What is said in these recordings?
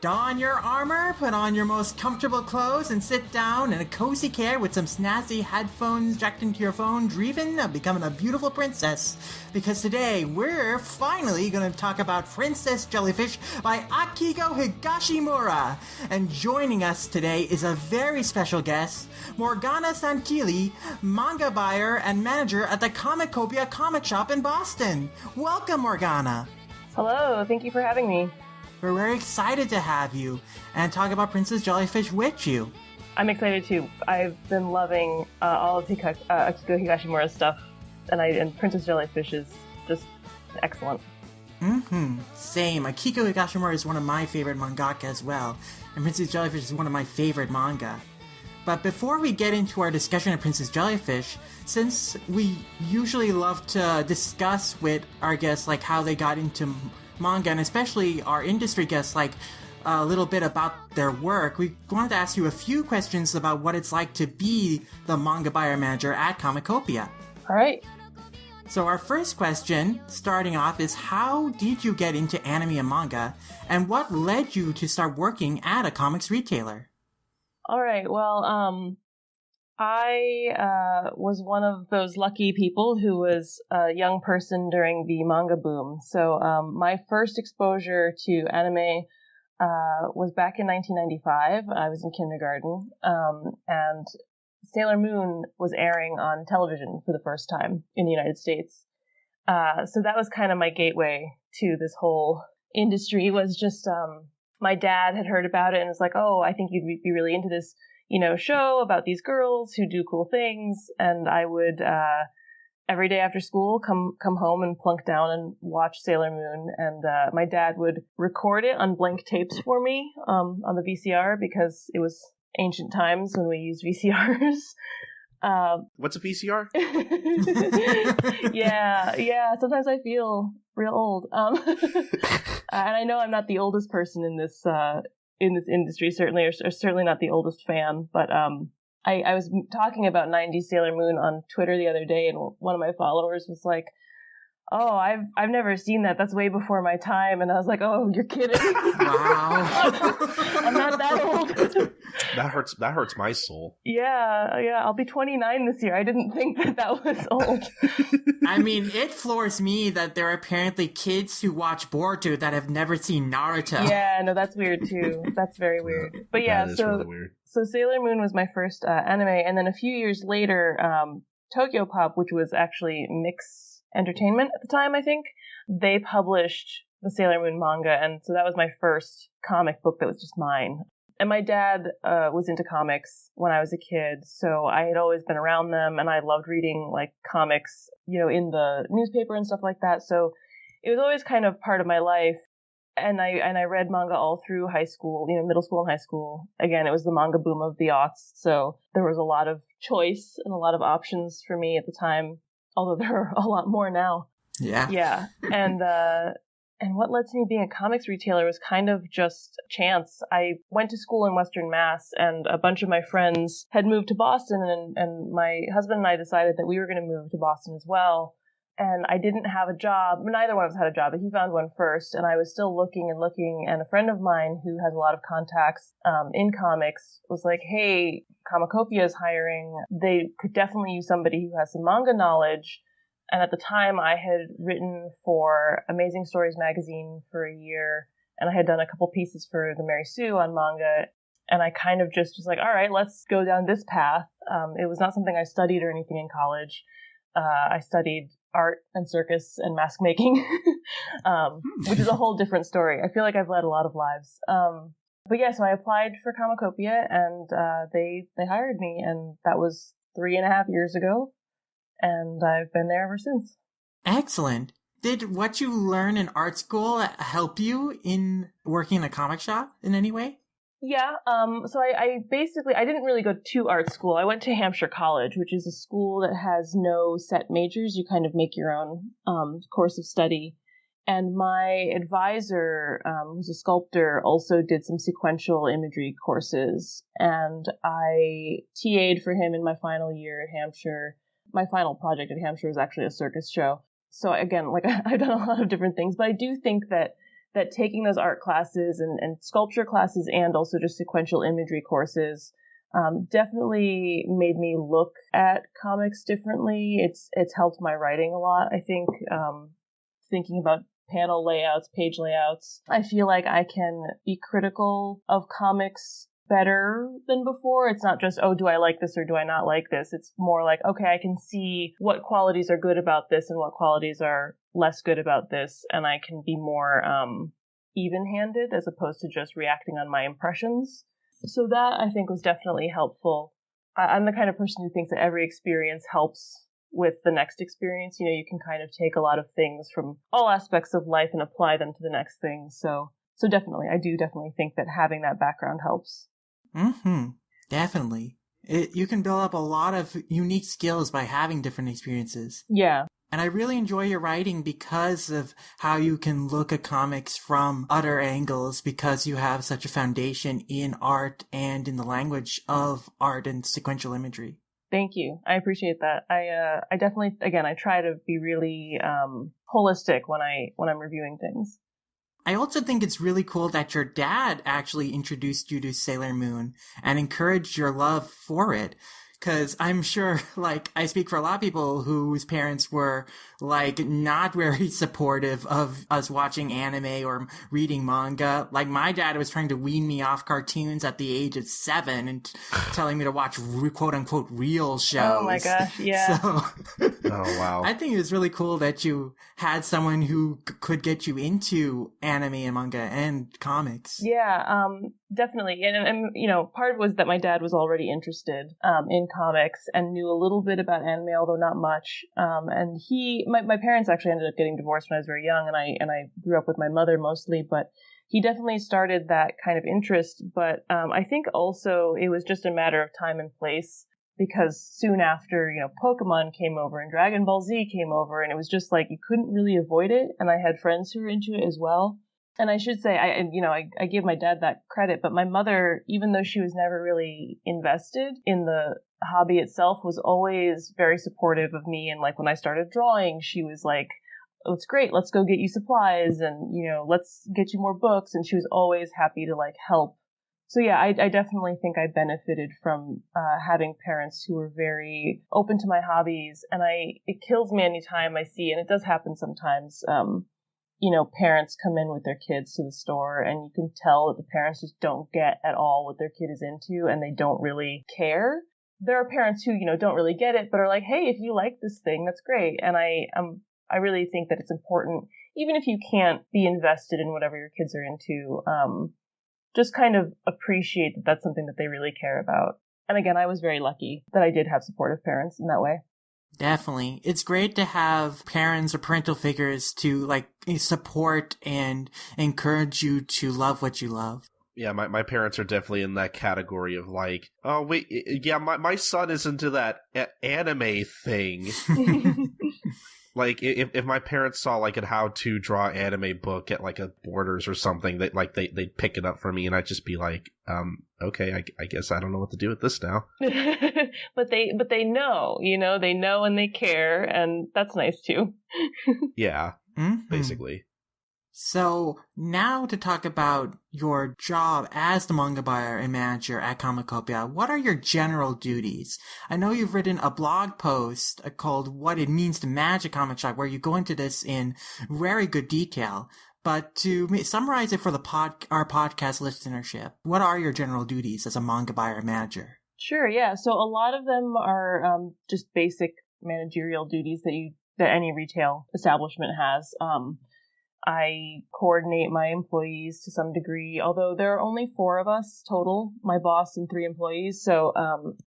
Don your armor, put on your most comfortable clothes, and sit down in a cozy chair with some snazzy headphones jacked into your phone, dreaming of becoming a beautiful princess. Because today, we're finally going to talk about Princess Jellyfish by Akiko Higashimura. And joining us today is a very special guest, Morgana Santili, manga buyer and manager at the Comicopia comic shop in Boston. Welcome, Morgana. Hello, thank you for having me. We're very excited to have you and talk about Princess Jellyfish with you. I'm excited too. I've been loving all of Akiko Higashimura's stuff, and Princess Jellyfish is just excellent. Same. Akiko Higashimura is one of my favorite mangaka as well, and Princess Jellyfish is one of my favorite manga. But before we get into our discussion of Princess Jellyfish, since we usually love to discuss with our guests like how they got into manga, and especially our industry guests, like a little bit about their work, we wanted to ask you a few questions about what it's like to be the manga buyer manager at Comicopia. All right. So our first question, starting off, is how did you get into anime and manga, and what led you to start working at a comics retailer? All right. Well, I was one of those lucky people who was a young person during the manga boom. So my first exposure to anime was back in 1995. I was in kindergarten, and Sailor Moon was airing on television for the first time in the United States. So that was kind of my gateway to this whole industry. Was just my dad had heard about it and was like, "Oh, I think you'd be really into this, show about these girls who do cool things." And I would every day after school come home and plunk down and watch Sailor Moon. And my dad would record it on blank tapes for me on the VCR, because it was ancient times when we used VCRs. What's a VCR? Yeah. Sometimes I feel real old. And I know I'm not the oldest person in this industry, certainly, or certainly not the oldest fan. But I was talking about 90s Sailor Moon on Twitter the other day, and one of my followers was like, "Oh, I've never seen that. That's way before my time." And I was like, "Oh, you're kidding." Wow. I'm not that old. That hurts my soul. Yeah. I'll be 29 this year. I didn't think that was old. I mean, it floors me that there are apparently kids who watch Boruto that have never seen Naruto. Yeah, no, that's weird too. That's very weird. But yeah, that is really weird. So Sailor Moon was my first anime, and then a few years later, Tokyo Pop, which was actually Mix Entertainment at the time, I think, they published the Sailor Moon manga, and so that was my first comic book that was just mine. And my dad was into comics when I was a kid, so I had always been around them, and I loved reading like comics, in the newspaper and stuff like that. So it was always kind of part of my life. And I read manga all through high school, middle school and high school. Again, it was the manga boom of the aughts, so there was a lot of choice and a lot of options for me at the time, although there are a lot more now. Yeah. And what led to me being a comics retailer was kind of just chance. I went to school in Western Mass, and a bunch of my friends had moved to Boston, and my husband and I decided that we were going to move to Boston as well. And I didn't have a job. Neither one of us had a job, but he found one first, and I was still looking, and a friend of mine who has a lot of contacts in comics was like, "Hey, Comicopia is hiring. They could definitely use somebody who has some manga knowledge." And at the time, I had written for Amazing Stories magazine for a year, and I had done a couple pieces for the Mary Sue on manga, and I kind of just was like, all right, let's go down this path. It was not something I studied or anything in college. I studied art and circus and mask making, which is a whole different story. I feel like I've led a lot of lives. But yeah, so I applied for Comicopia, and they hired me, and that was 3.5 years ago. And I've been there ever since. Excellent. Did what you learn in art school help you in working in a comic shop in any way? Yeah. So I didn't really go to art school. I went to Hampshire College, which is a school that has no set majors. You kind of make your own course of study. And my advisor, who's a sculptor, also did some sequential imagery courses. And I TA'd for him in my final year at Hampshire. My final project at Hampshire was actually a circus show. So again, like I've done a lot of different things, but I do think that that taking those art classes and sculpture classes and also just sequential imagery courses definitely made me look at comics differently. It's helped my writing a lot, I think. Thinking about panel layouts, page layouts, I feel like I can be critical of comics better than before. It's not just, oh, do I like this or do I not like this? It's more like, okay, I can see what qualities are good about this and what qualities are less good about this, and I can be more even-handed as opposed to just reacting on my impressions. So that, I think, was definitely helpful. I'm the kind of person who thinks that every experience helps with the next experience. You know, you can kind of take a lot of things from all aspects of life and apply them to the next thing. So definitely, I do definitely think that having that background helps. Definitely. You can build up a lot of unique skills by having different experiences. Yeah. And I really enjoy your writing because of how you can look at comics from other angles, because you have such a foundation in art and in the language of art and sequential imagery. Thank you. I appreciate that. I definitely, again, I try to be really holistic when I'm reviewing things. I also think it's really cool that your dad actually introduced you to Sailor Moon and encouraged your love for it. Because I'm sure, like, I speak for a lot of people whose parents were, like, not very supportive of us watching anime or reading manga. Like, my dad was trying to wean me off cartoons at the age of 7 and telling me to watch quote-unquote real shows. Oh my gosh, yeah. So, oh, wow. I think it was really cool that you had someone who could get you into anime and manga and comics. Yeah, definitely. And, you know, part was that my dad was already interested in comics and knew a little bit about anime, although not much. And my parents actually ended up getting divorced when I was very young, and I grew up with my mother mostly, but he definitely started that kind of interest. But I think also it was just a matter of time and place, because soon after, you know, Pokemon came over and Dragon Ball Z came over, and it was just like you couldn't really avoid it. And I had friends who were into it as well. And I should say, I give my dad that credit, but my mother, even though she was never really invested in the hobby itself, was always very supportive of me. And like when I started drawing, she was like, oh, it's great, let's go get you supplies, and, you know, let's get you more books. And she was always happy to like help. So yeah, I definitely think I benefited from having parents who were very open to my hobbies. And it kills me anytime I see, and it does happen sometimes, you know, parents come in with their kids to the store, and you can tell that the parents just don't get at all what their kid is into, and they don't really care. There are parents who, you know, don't really get it, but are like, hey, if you like this thing, that's great. And I really think that it's important, even if you can't be invested in whatever your kids are into, just kind of appreciate that that's something that they really care about. And again, I was very lucky that I did have supportive parents in that way. Definitely. It's great to have parents or parental figures to like support and encourage you to love what you love. Yeah, my parents are definitely in that category of like, oh, wait, yeah, my son is into that anime thing. Like, if my parents saw, like, a how-to-draw anime book at, like, a Borders or something, they'd pick it up for me, and I'd just be like, okay, I guess I don't know what to do with this now. But they know, you know, they know and they care, and that's nice, too. Yeah, basically. So, now to talk about your job as the manga buyer and manager at Comicopia, what are your general duties? I know you've written a blog post called What It Means to Manage a Comic Shop, where you go into this in very good detail. But to summarize it for our podcast listenership, what are your general duties as a manga buyer and manager? Sure, yeah. So a lot of them are just basic managerial duties that any retail establishment has. I coordinate my employees to some degree, although there are only 4 of us total, my boss and 3 employees, so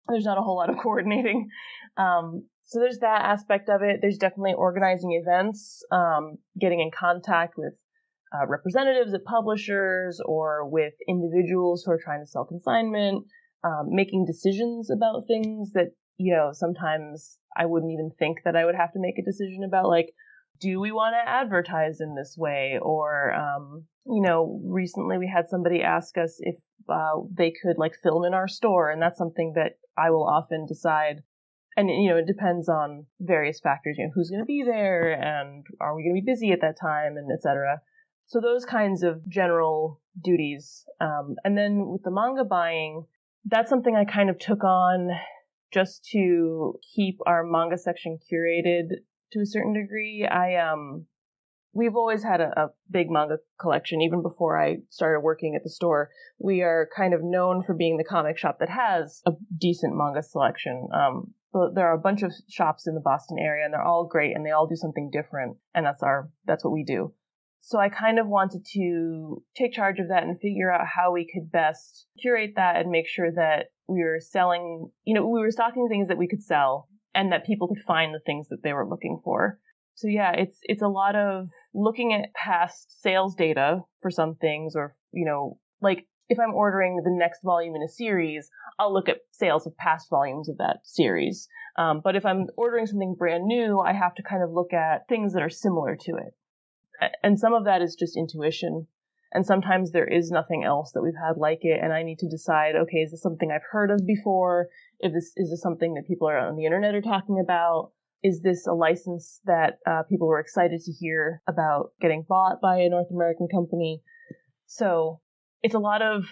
there's not a whole lot of coordinating. So there's that aspect of it. There's definitely organizing events, getting in contact with representatives at publishers or with individuals who are trying to sell consignment, making decisions about things that, you know, sometimes I wouldn't even think that I would have to make a decision about, like, do we want to advertise in this way? Or, you know, recently we had somebody ask us if they could like film in our store. And that's something that I will often decide. And, you know, it depends on various factors, you know, who's going to be there and are we going to be busy at that time and et cetera. So those kinds of general duties. And then with the manga buying, that's something I kind of took on just to keep our manga section curated to a certain degree. We've always had a big manga collection. Even before I started working at the store, we are kind of known for being the comic shop that has a decent manga selection. But there are a bunch of shops in the Boston area, and they're all great, and they all do something different, and that's what we do. So I kind of wanted to take charge of that and figure out how we could best curate that and make sure that we were selling, we were stocking things that we could sell and that people could find the things that they were looking for. So yeah, it's a lot of looking at past sales data for some things, or, like if I'm ordering the next volume in a series, I'll look at sales of past volumes of that series. But if I'm ordering something brand new, I have to kind of look at things that are similar to it. And some of that is just intuition. And sometimes there is nothing else that we've had like it. And I need to decide, okay, is this something I've heard of before? Is this something that people are on the internet are talking about? Is this a license that people were excited to hear about getting bought by a North American company? So it's a lot of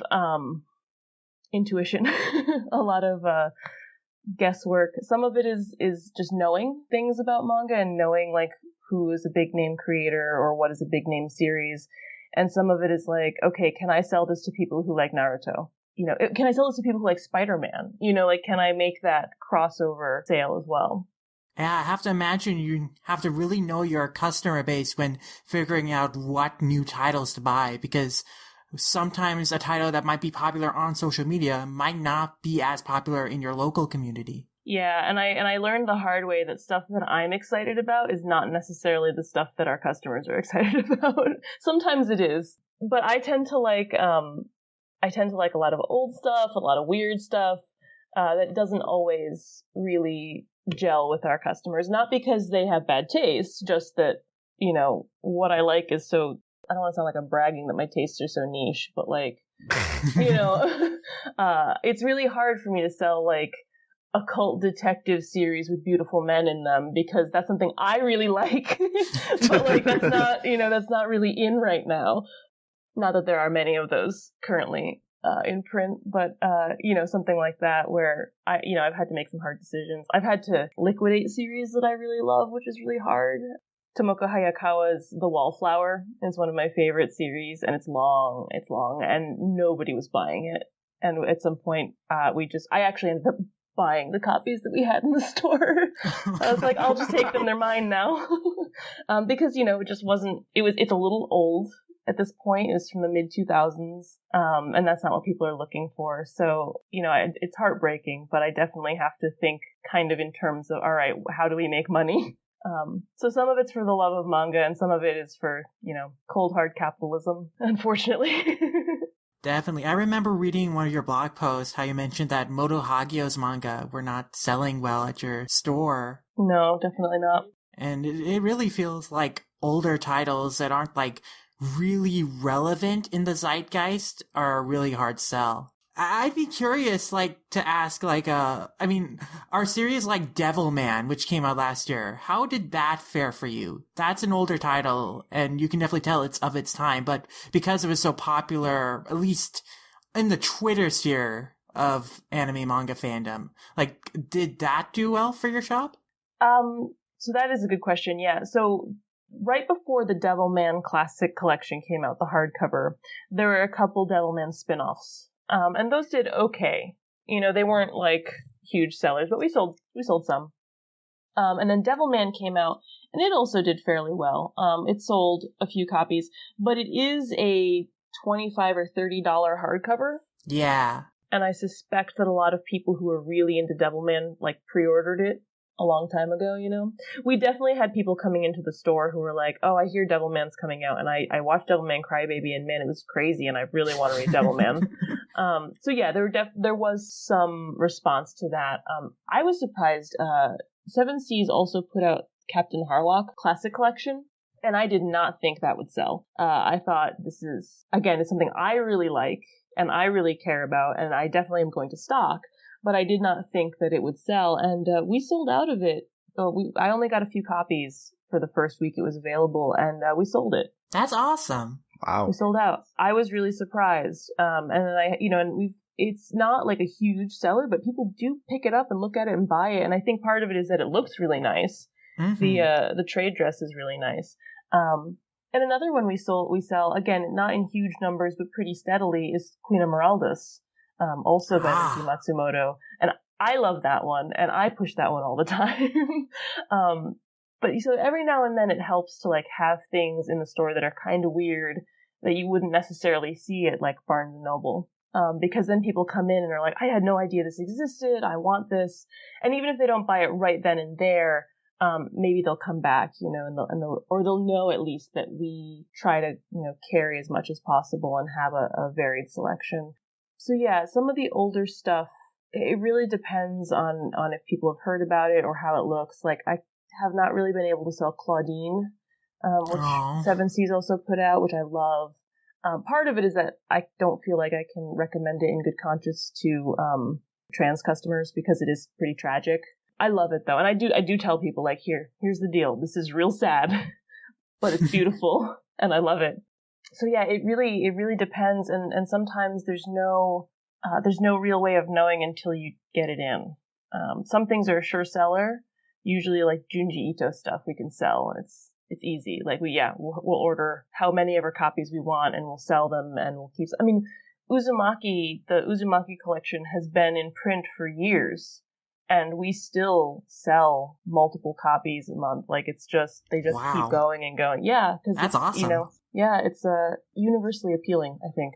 intuition, a lot of guesswork. Some of it is just knowing things about manga and knowing like who is a big name creator or what is a big name series. And some of it is like, okay, can I sell this to people who like Naruto? Can I sell this to people who like Spider-Man? Can I make that crossover sale as well? Yeah, I have to imagine you have to really know your customer base when figuring out what new titles to buy, because sometimes a title that might be popular on social media might not be as popular in your local community. Yeah, and I learned the hard way that stuff that I'm excited about is not necessarily the stuff that our customers are excited about. Sometimes it is, but I tend to like a lot of old stuff, a lot of weird stuff that doesn't always really gel with our customers. Not because they have bad taste, just that what I like is so. I don't want to sound like I'm bragging that my tastes are so niche, but like it's really hard for me to sell like a cult detective series with beautiful men in them, because that's something I really like. But like that's not really in right now. Not that there are many of those currently in print, but something like that where I've had to make some hard decisions. I've had to liquidate series that I really love, which is really hard. Tomoko Hayakawa's The Wallflower is one of my favorite series, and it's long, and nobody was buying it. And at some point, I actually ended up buying the copies that we had in the store. I was like, I'll just take them, they're mine now. Because, it just wasn't, it's a little old at this point. It was from the mid-2000s, and that's not what people are looking for. So, it's heartbreaking, but I definitely have to think kind of in terms of, all right, how do we make money? So some of it's for the love of manga, and some of it is for, cold hard capitalism, unfortunately. Definitely. I remember reading one of your blog posts how you mentioned that Moto Hagio's manga were not selling well at your store. No, definitely not. And it really feels like older titles that aren't like really relevant in the zeitgeist are really hard to sell. I'd be curious, to ask, our series like Devilman, which came out last year, how did that fare for you? That's an older title, and you can definitely tell it's of its time, but because it was so popular, at least in the Twitter sphere of anime manga fandom, did that do well for your shop? So that is a good question, yeah. So right before the Devilman Classic Collection came out, the hardcover, there were a couple Devilman spin-offs. And those did okay. They weren't huge sellers, but we sold some. And then Devilman came out, and it also did fairly well. It sold a few copies, but it is a $25 or $30 hardcover. Yeah. And I suspect that a lot of people who are really into Devilman pre-ordered it a long time ago, We definitely had people coming into the store who were like, oh, I hear Devilman's coming out, and I watched Devilman Crybaby, and man, it was crazy, and I really want to read Devilman. So yeah, there was some response to that. I was surprised. Seven Seas also put out Captain Harlock Classic Collection, and I did not think that would sell. I thought this is, again, it's something I really like, and I really care about, and I definitely am going to stock. But I did not think that it would sell, and we sold out of it. I only got a few copies for the first week it was available, and we sold it. That's awesome. Wow. We sold out. I was really surprised. And then it's not like a huge seller, but people do pick it up and look at it and buy it. And I think part of it is that it looks really nice. The trade dress is really nice. And another one we sell, again, not in huge numbers, but pretty steadily, is Queen Emeraldus, also by Junji Matsumoto. And I love that one, and I push that one all the time. But so every now and then it helps to like have things in the store that are kind of weird that you wouldn't necessarily see at like Barnes and Noble. Because then people come in and are like, I had no idea this existed. I want this. And even if they don't buy it right then and there, maybe they'll come back, you know, or they'll know at least that we try to, you know, carry as much as possible and have a varied selection. So yeah, some of the older stuff, it really depends on if people have heard about it or how it looks. Like I have not really been able to sell Claudine, which Seven Seas also put out, which I love. Part of it is that I don't feel like I can recommend it in good conscience to trans customers because it is pretty tragic. I love it though, and I do tell people like, here's the deal. This is real sad, but it's beautiful, and I love it. So yeah, it really depends, and sometimes there's no real way of knowing until you get it in. Some things are a sure seller. Usually, like Junji Ito stuff, we can sell. It's easy. Like we'll order how many ever copies we want, and we'll sell them, and we'll keep. I mean, the Uzumaki collection has been in print for years. And we still sell multiple copies a month. Like they just keep going and going. Yeah, because that's awesome. You know, yeah, it's universally appealing, I think.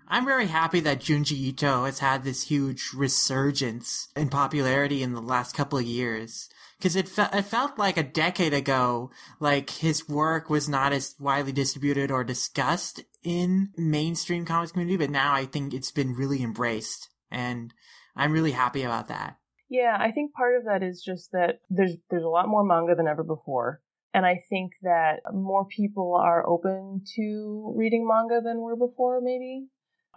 I'm very happy that Junji Ito has had this huge resurgence in popularity in the last couple of years. Because it felt like a decade ago, like his work was not as widely distributed or discussed in mainstream comics community, but now I think it's been really embraced, and I'm really happy about that. Yeah, I think part of that is just that there's a lot more manga than ever before. And I think that more people are open to reading manga than were before, maybe.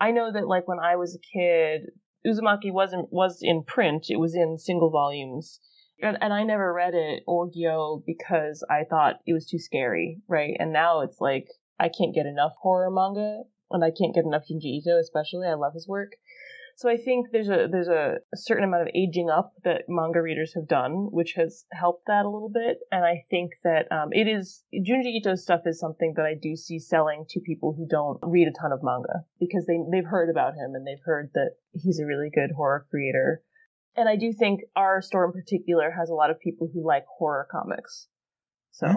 I know that like when I was a kid, Uzumaki was in print. It was in single volumes. And I never read it or Gyo because I thought it was too scary, right? And now it's like I can't get enough horror manga, and I can't get enough Junji Ito, especially. I love his work. So I think there's a certain amount of aging up that manga readers have done, which has helped that a little bit. And I think that Junji Ito's stuff is something that I do see selling to people who don't read a ton of manga, because they've heard about him and they've heard that he's a really good horror creator. And I do think our store in particular has a lot of people who like horror comics. So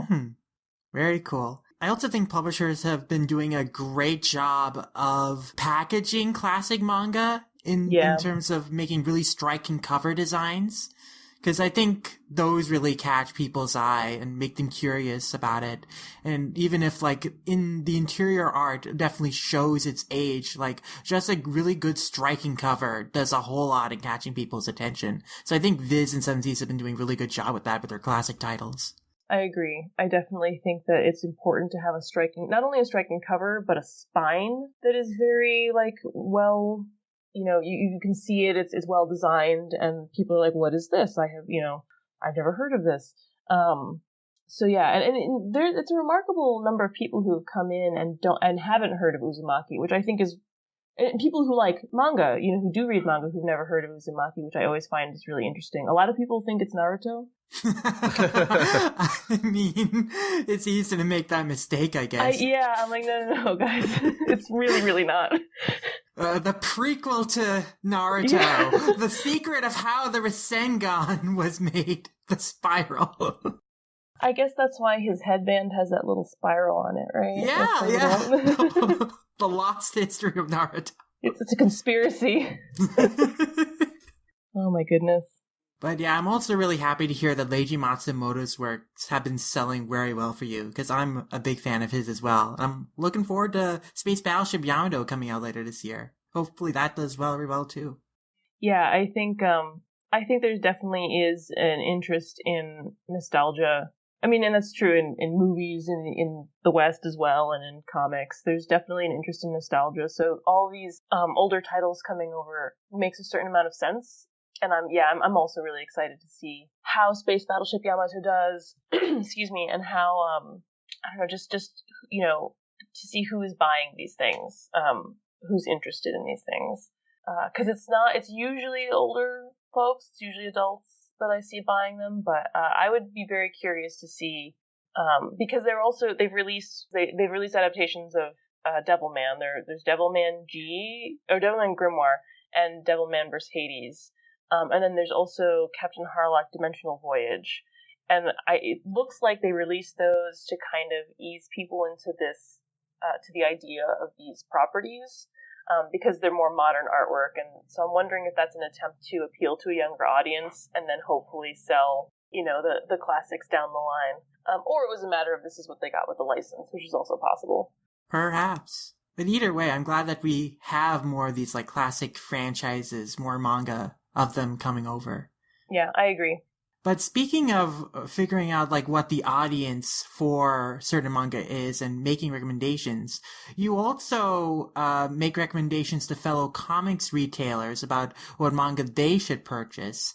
Very cool. I also think publishers have been doing a great job of packaging classic manga in terms of making really striking cover designs. Because I think those really catch people's eye and make them curious about it. And even if, like, in the interior art definitely shows its age, like, just a really good striking cover does a whole lot in catching people's attention. So I think Viz and Seven Seas have been doing a really good job with that with their classic titles. I agree. I definitely think that it's important to have not only a striking cover, but a spine that is very, like, well, you know, you can see it, it's well designed, and people are like, what is this? I've never heard of this. So yeah, and it's a remarkable number of people who have come in and haven't heard of Uzumaki, which I think is, and people who like manga, you know, who do read manga, who've never heard of Uzumaki, which I always find is really interesting. A lot of people think it's Naruto. I mean, it's easy to make that mistake, I guess. I'm like, no, guys. It's really, really not. The prequel to Naruto. The secret of how the Rasengan was made. The spiral. I guess that's why his headband has that little spiral on it, right? Yeah. The lost history of Naruto. It's a conspiracy. Oh my goodness. But yeah, I'm also really happy to hear that Leiji Matsumoto's works have been selling very well for you, because I'm a big fan of his as well. I'm looking forward to Space Battleship Yamato coming out later this year. Hopefully that does very well too. Yeah, I think there definitely is an interest in nostalgia. I mean, and that's true in movies and in the West as well, and in comics. There's definitely an interest in nostalgia. So all these older titles coming over makes a certain amount of sense. And I'm also really excited to see how Space Battleship Yamato does, excuse me, and how I don't know, just to see who is buying these things, who's interested in these things. Because it's usually older folks, it's usually adults that I see buying them, but I would be very curious to see, because they've released adaptations of Devilman. There's Devilman Devilman Grimoire, and Devilman vs. Hades. And then there's also Captain Harlock Dimensional Voyage. And it looks like they released those to kind of ease people into this, to the idea of these properties, because they're more modern artwork. And so I'm wondering if that's an attempt to appeal to a younger audience and then hopefully sell, the classics down the line. Or it was a matter of this is what they got with the license, which is also possible. Perhaps. But either way, I'm glad that we have more of these like classic franchises, more manga of them coming over. Yeah, I agree. But speaking of figuring out like what the audience for certain manga is and making recommendations, you also make recommendations to fellow comics retailers about what manga they should purchase.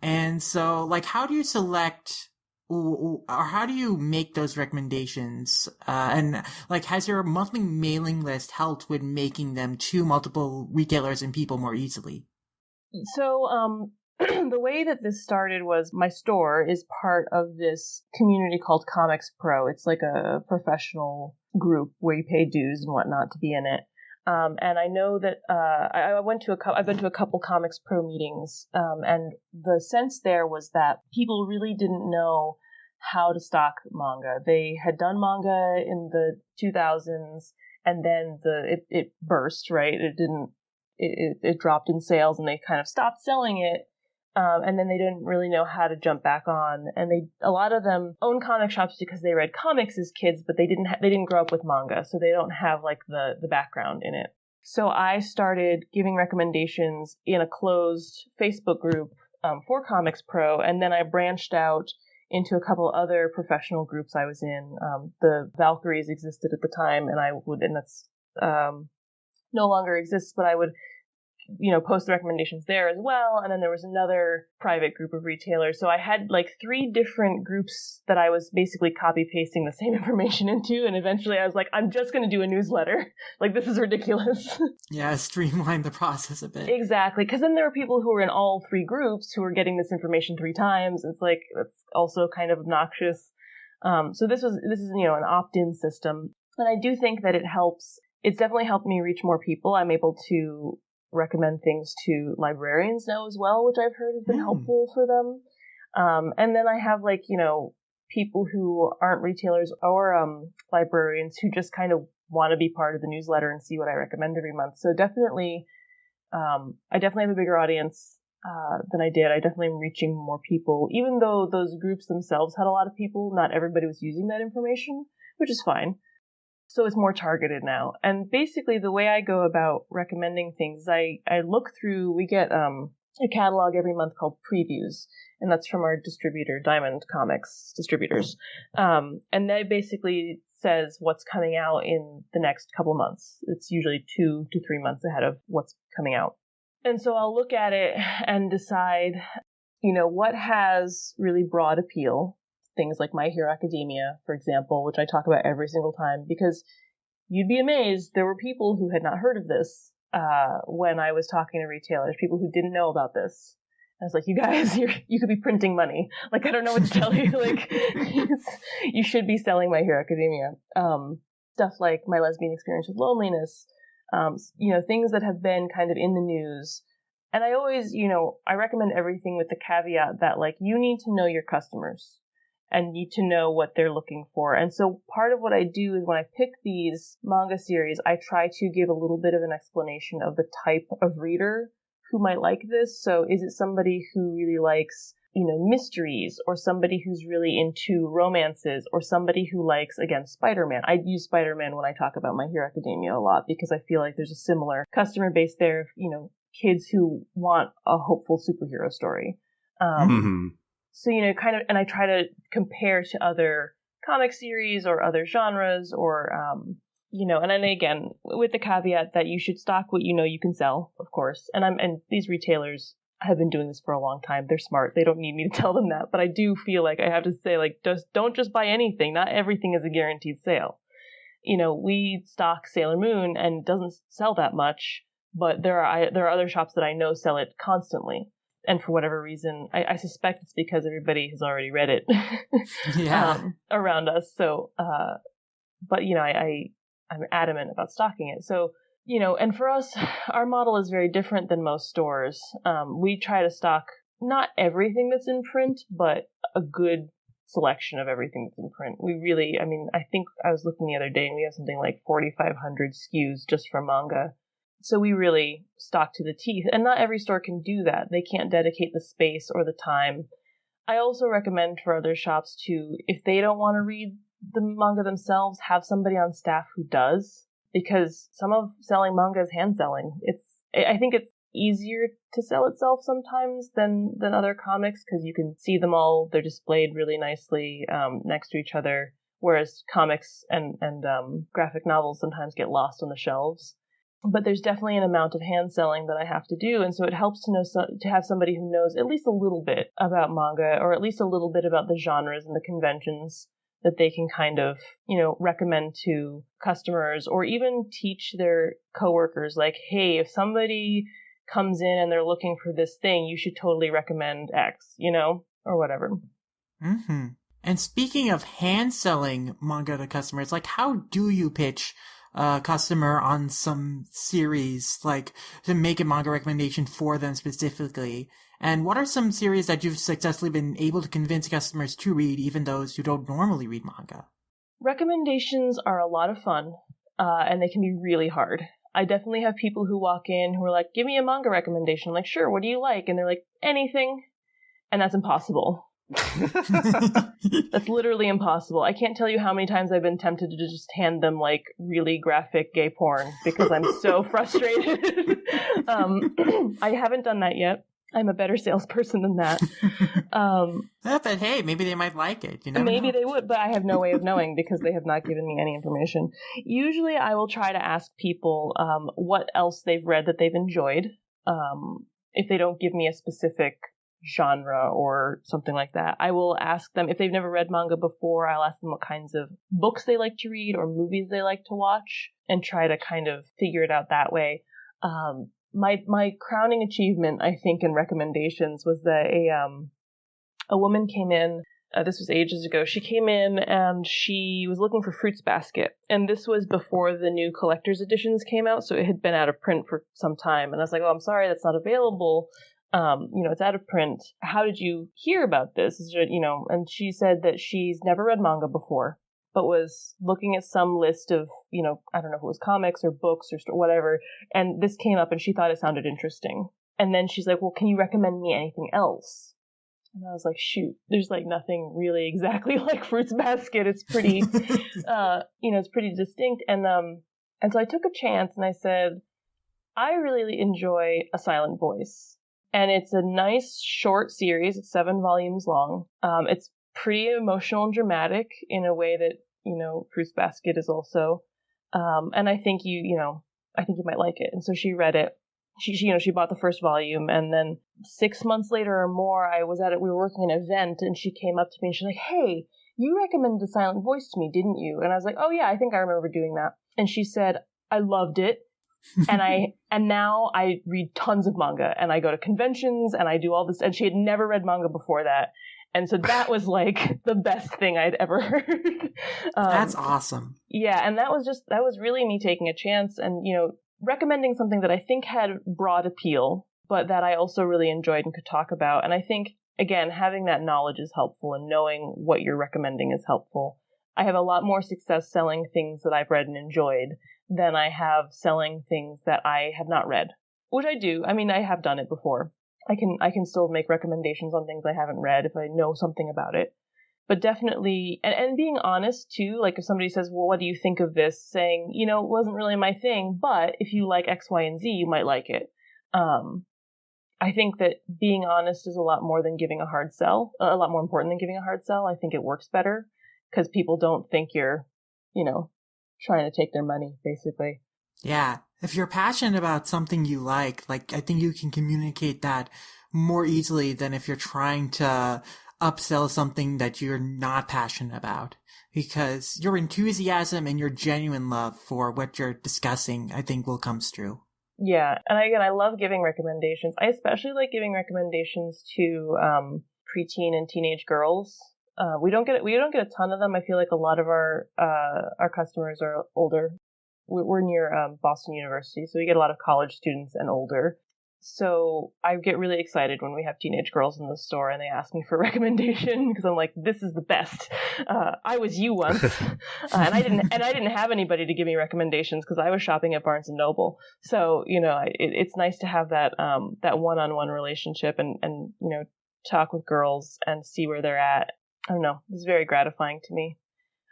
And so, like, how do you select or how do you make those recommendations? And like, has your monthly mailing list helped with making them to multiple retailers and people more easily? So, the way that this started was my store is part of this community called Comics Pro. It's like a professional group where you pay dues and whatnot to be in it. And I know that I've been to a couple Comics Pro meetings, and the sense there was that people really didn't know how to stock manga. They had done manga in the 2000s, and then it burst, right? It dropped in sales, and they kind of stopped selling it. And then they didn't really know how to jump back on. And a lot of them own comic shops because they read comics as kids, but they didn't grow up with manga, so they don't have like the background in it. So I started giving recommendations in a closed Facebook group for Comics Pro, and then I branched out into a couple other professional groups I was in. The Valkyries existed at the time, and that's no longer exists, but I would post the recommendations there as well. And then there was another private group of retailers. So I had like 3 different groups that I was basically copy pasting the same information into. And eventually I was like, I'm just going to do a newsletter. Like, this is ridiculous. Yeah, streamline the process a bit. Exactly. Because then there were people who were in all 3 groups who were getting this information 3 times. It's like, it's also kind of obnoxious. So this is an opt-in system. And I do think that it helps. It's definitely helped me reach more people. I'm able to recommend things to librarians now as well, which I've heard has been helpful for them. And then I have people who aren't retailers or librarians who just kind of want to be part of the newsletter and see what I recommend every month. So definitely, I definitely have a bigger audience than I did. I definitely am reaching more people, even though those groups themselves had a lot of people. Not everybody was using that information, which is fine. So it's more targeted now. And basically the way I go about recommending things, I look through, we get a catalog every month called Previews, and that's from our distributor, Diamond Comics Distributors. And that basically says what's coming out in the next couple months. It's usually 2 to 3 months ahead of what's coming out. And so I'll look at it and decide, what has really broad appeal. Things like My Hero Academia, for example, which I talk about every single time, because you'd be amazed, there were people who had not heard of this when I was talking to retailers, people who didn't know about this. I was like, you guys, you could be printing money. Like, I don't know what to tell you. Like, you should be selling My Hero Academia. Stuff like My Lesbian Experience with Loneliness, things that have been kind of in the news. And I always, I recommend everything with the caveat that, like, you need to know your customers and need to know what they're looking for. And so part of what I do is when I pick these manga series, I try to give a little bit of an explanation of the type of reader who might like this. So is it somebody who really likes, mysteries, or somebody who's really into romances, or somebody who likes, again, Spider-Man? I use Spider-Man when I talk about My Hero Academia a lot because I feel like there's a similar customer base there, kids who want a hopeful superhero story. So, kind of, and I try to compare to other comic series or other genres or, and then again, with the caveat that you should stock what you can sell, of course. And these retailers, have been doing this for a long time. They're smart. They don't need me to tell them that. But I do feel like I have to say, like, don't just buy anything. Not everything is a guaranteed sale. We stock Sailor Moon and it doesn't sell that much, but there are other shops that I know sell it constantly. And for whatever reason, I suspect it's because everybody has already read it around us. So, but, I'm adamant about stocking it. So, and for us, our model is very different than most stores. We try to stock not everything that's in print, but a good selection of everything that's in print. We really, I think I was looking the other day and we have something like 4,500 SKUs just for manga. So we really stock to the teeth, and not every store can do that. They can't dedicate the space or the time. I also recommend for other shops to, if they don't want to read the manga themselves, have somebody on staff who does, because some of selling manga is hand selling. I think it's easier to sell itself sometimes than other comics, because you can see them all. They're displayed really nicely next to each other, whereas comics and graphic novels sometimes get lost on the shelves. But there's definitely an amount of hand selling that I have to do, and so it helps to have somebody who knows at least a little bit about manga, or at least a little bit about the genres and the conventions that they can kind of, recommend to customers, or even teach their coworkers, like, hey, if somebody comes in and they're looking for this thing, you should totally recommend X, or whatever. Mm-hmm. And speaking of hand selling manga to customers, like, how do you pitch a customer on some series, like, to make a manga recommendation for them specifically? And what are some series that you've successfully been able to convince customers to read, even those who don't normally read manga? Recommendations are a lot of fun, and they can be really hard. I definitely have people who walk in who are like, give me a manga recommendation. I'm like, sure, what do you like? And they're like, anything. And that's impossible. That's literally impossible. I can't tell you how many times I've been tempted to just hand them like really graphic gay porn because I'm so frustrated. I haven't done that yet. I'm a better salesperson than that. But hey, maybe they might like it. You never maybe know. they would, but I have no way of knowing because they have not given me any information. Usually I will try to ask people what else they've read that they've enjoyed. If they don't give me a specific genre or something like that, I will ask them if they've never read manga before. I'll ask them what kinds of books they like to read or movies they like to watch, and try to kind of figure it out that way. My crowning achievement, I think, in recommendations was that a woman came in. This was ages ago. She came in and she was looking for Fruits Basket, and this was before the new collector's editions came out, so it had been out of print for some time. And I was like, "Oh, I'm sorry, that's not available. It's out of print. How did you hear about this?" And she said that she's never read manga before, but was looking at some list of, I don't know if it was comics or books or whatever, and this came up and she thought it sounded interesting. And then she's like, well, can you recommend me anything else? And I was like, shoot, there's like nothing really exactly like Fruits Basket. It's pretty, it's pretty distinct. And so I took a chance and I said, I really enjoy A Silent Voice. And it's a nice short series. It's 7 volumes long. It's pretty emotional and dramatic in a way that, Fruits Basket is also. And I think I think you might like it. And so she read it. She bought the first volume, and then 6 months later or more, we were working an event, and she came up to me and she's like, hey, you recommended A Silent Voice to me, didn't you? And I was like, oh yeah, I think I remember doing that. And she said, I loved it. and now I read tons of manga, and I go to conventions, and I do all this, and she had never read manga before that. And so that was like the best thing I'd ever heard. That's awesome. Yeah. And that was really me taking a chance and, recommending something that I think had broad appeal, but that I also really enjoyed and could talk about. And I think, again, having that knowledge is helpful, and knowing what you're recommending is helpful. I have a lot more success selling things that I've read and enjoyed than I have selling things that I have not read, which I do. I mean, I have done it before. I can still make recommendations on things I haven't read if I know something about it. But definitely, and being honest too, like if somebody says, well, what do you think of this? Saying, it wasn't really my thing, but if you like X, Y, and Z, you might like it. I think that being honest is a lot more than giving a hard sell, a lot more important than giving a hard sell. I think it works better because people don't think you're, trying to take their money, basically. Yeah. If you're passionate about something you like, I think you can communicate that more easily than if you're trying to upsell something that you're not passionate about. Because your enthusiasm and your genuine love for what you're discussing, I think, will come through. Yeah, and I love giving recommendations. I especially like giving recommendations to preteen and teenage girls. We don't get a ton of them. I feel like a lot of our customers are older. We're near Boston University, so we get a lot of college students and older. So I get really excited when we have teenage girls in the store and they ask me for a recommendation because I'm like, this is the best. I was you once, and I didn't have anybody to give me recommendations because I was shopping at Barnes and Noble. So it's nice to have that one-on-one relationship and talk with girls and see where they're at. I don't know. It's very gratifying to me.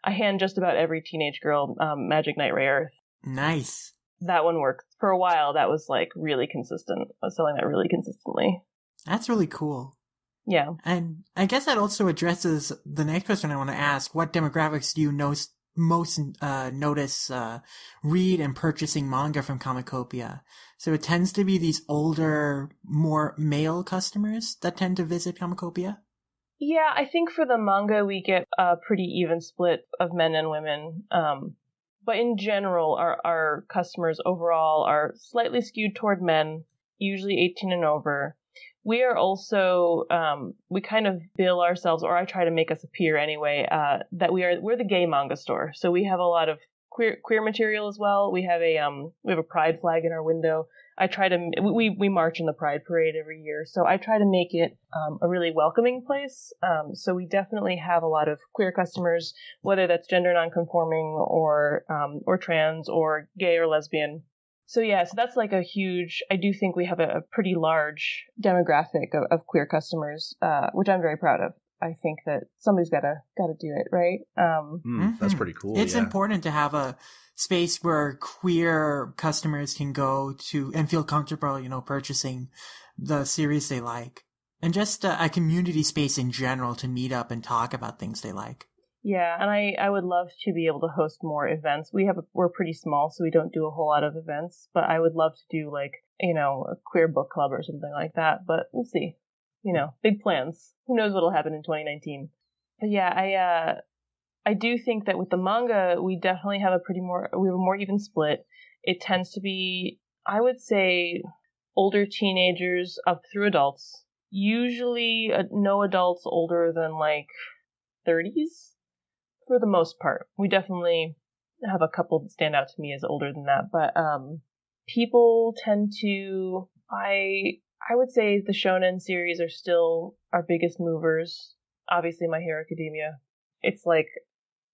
I hand just about every teenage girl Magic Knight Ray Earth. Nice. That one worked. For a while, that was like really consistent. I was selling that really consistently. That's really cool. Yeah. And I guess that also addresses the next question I want to ask. What demographics do you most notice read and purchasing manga from Comicopia? So it tends to be these older, more male customers that tend to visit Comicopia? Yeah, I think for the manga, we get a pretty even split of men and women. But in general, our customers overall are slightly skewed toward men, usually 18 and over. We are also, we kind of bill ourselves, or I try to make us appear anyway, that we're the gay manga store. So we have a lot of queer material as well. We have a pride flag in our window. We march in the Pride Parade every year, so I try to make it a really welcoming place. So we definitely have a lot of queer customers, whether that's gender nonconforming or trans or gay or lesbian. So yeah, so that's like I do think we have a pretty large demographic of queer customers, which I'm very proud of. I think that somebody's gotta do it, right? That's pretty cool. It's important to have a space where queer customers can go to and feel comfortable, purchasing the series they like. And just a community space in general to meet up and talk about things they like. Yeah, and I would love to be able to host more events. We're pretty small, so we don't do a whole lot of events, but I would love to do a queer book club or something like that, but we'll see. Big plans. Who knows what'll happen in 2019. But yeah, I do think that with the manga, we definitely have a more even split. It tends to be, I would say, older teenagers up through adults. Usually no adults older than 30s for the most part. We definitely have a couple that stand out to me as older than that, but people tend to, I would say the shonen series are still our biggest movers. Obviously, My Hero Academia. It's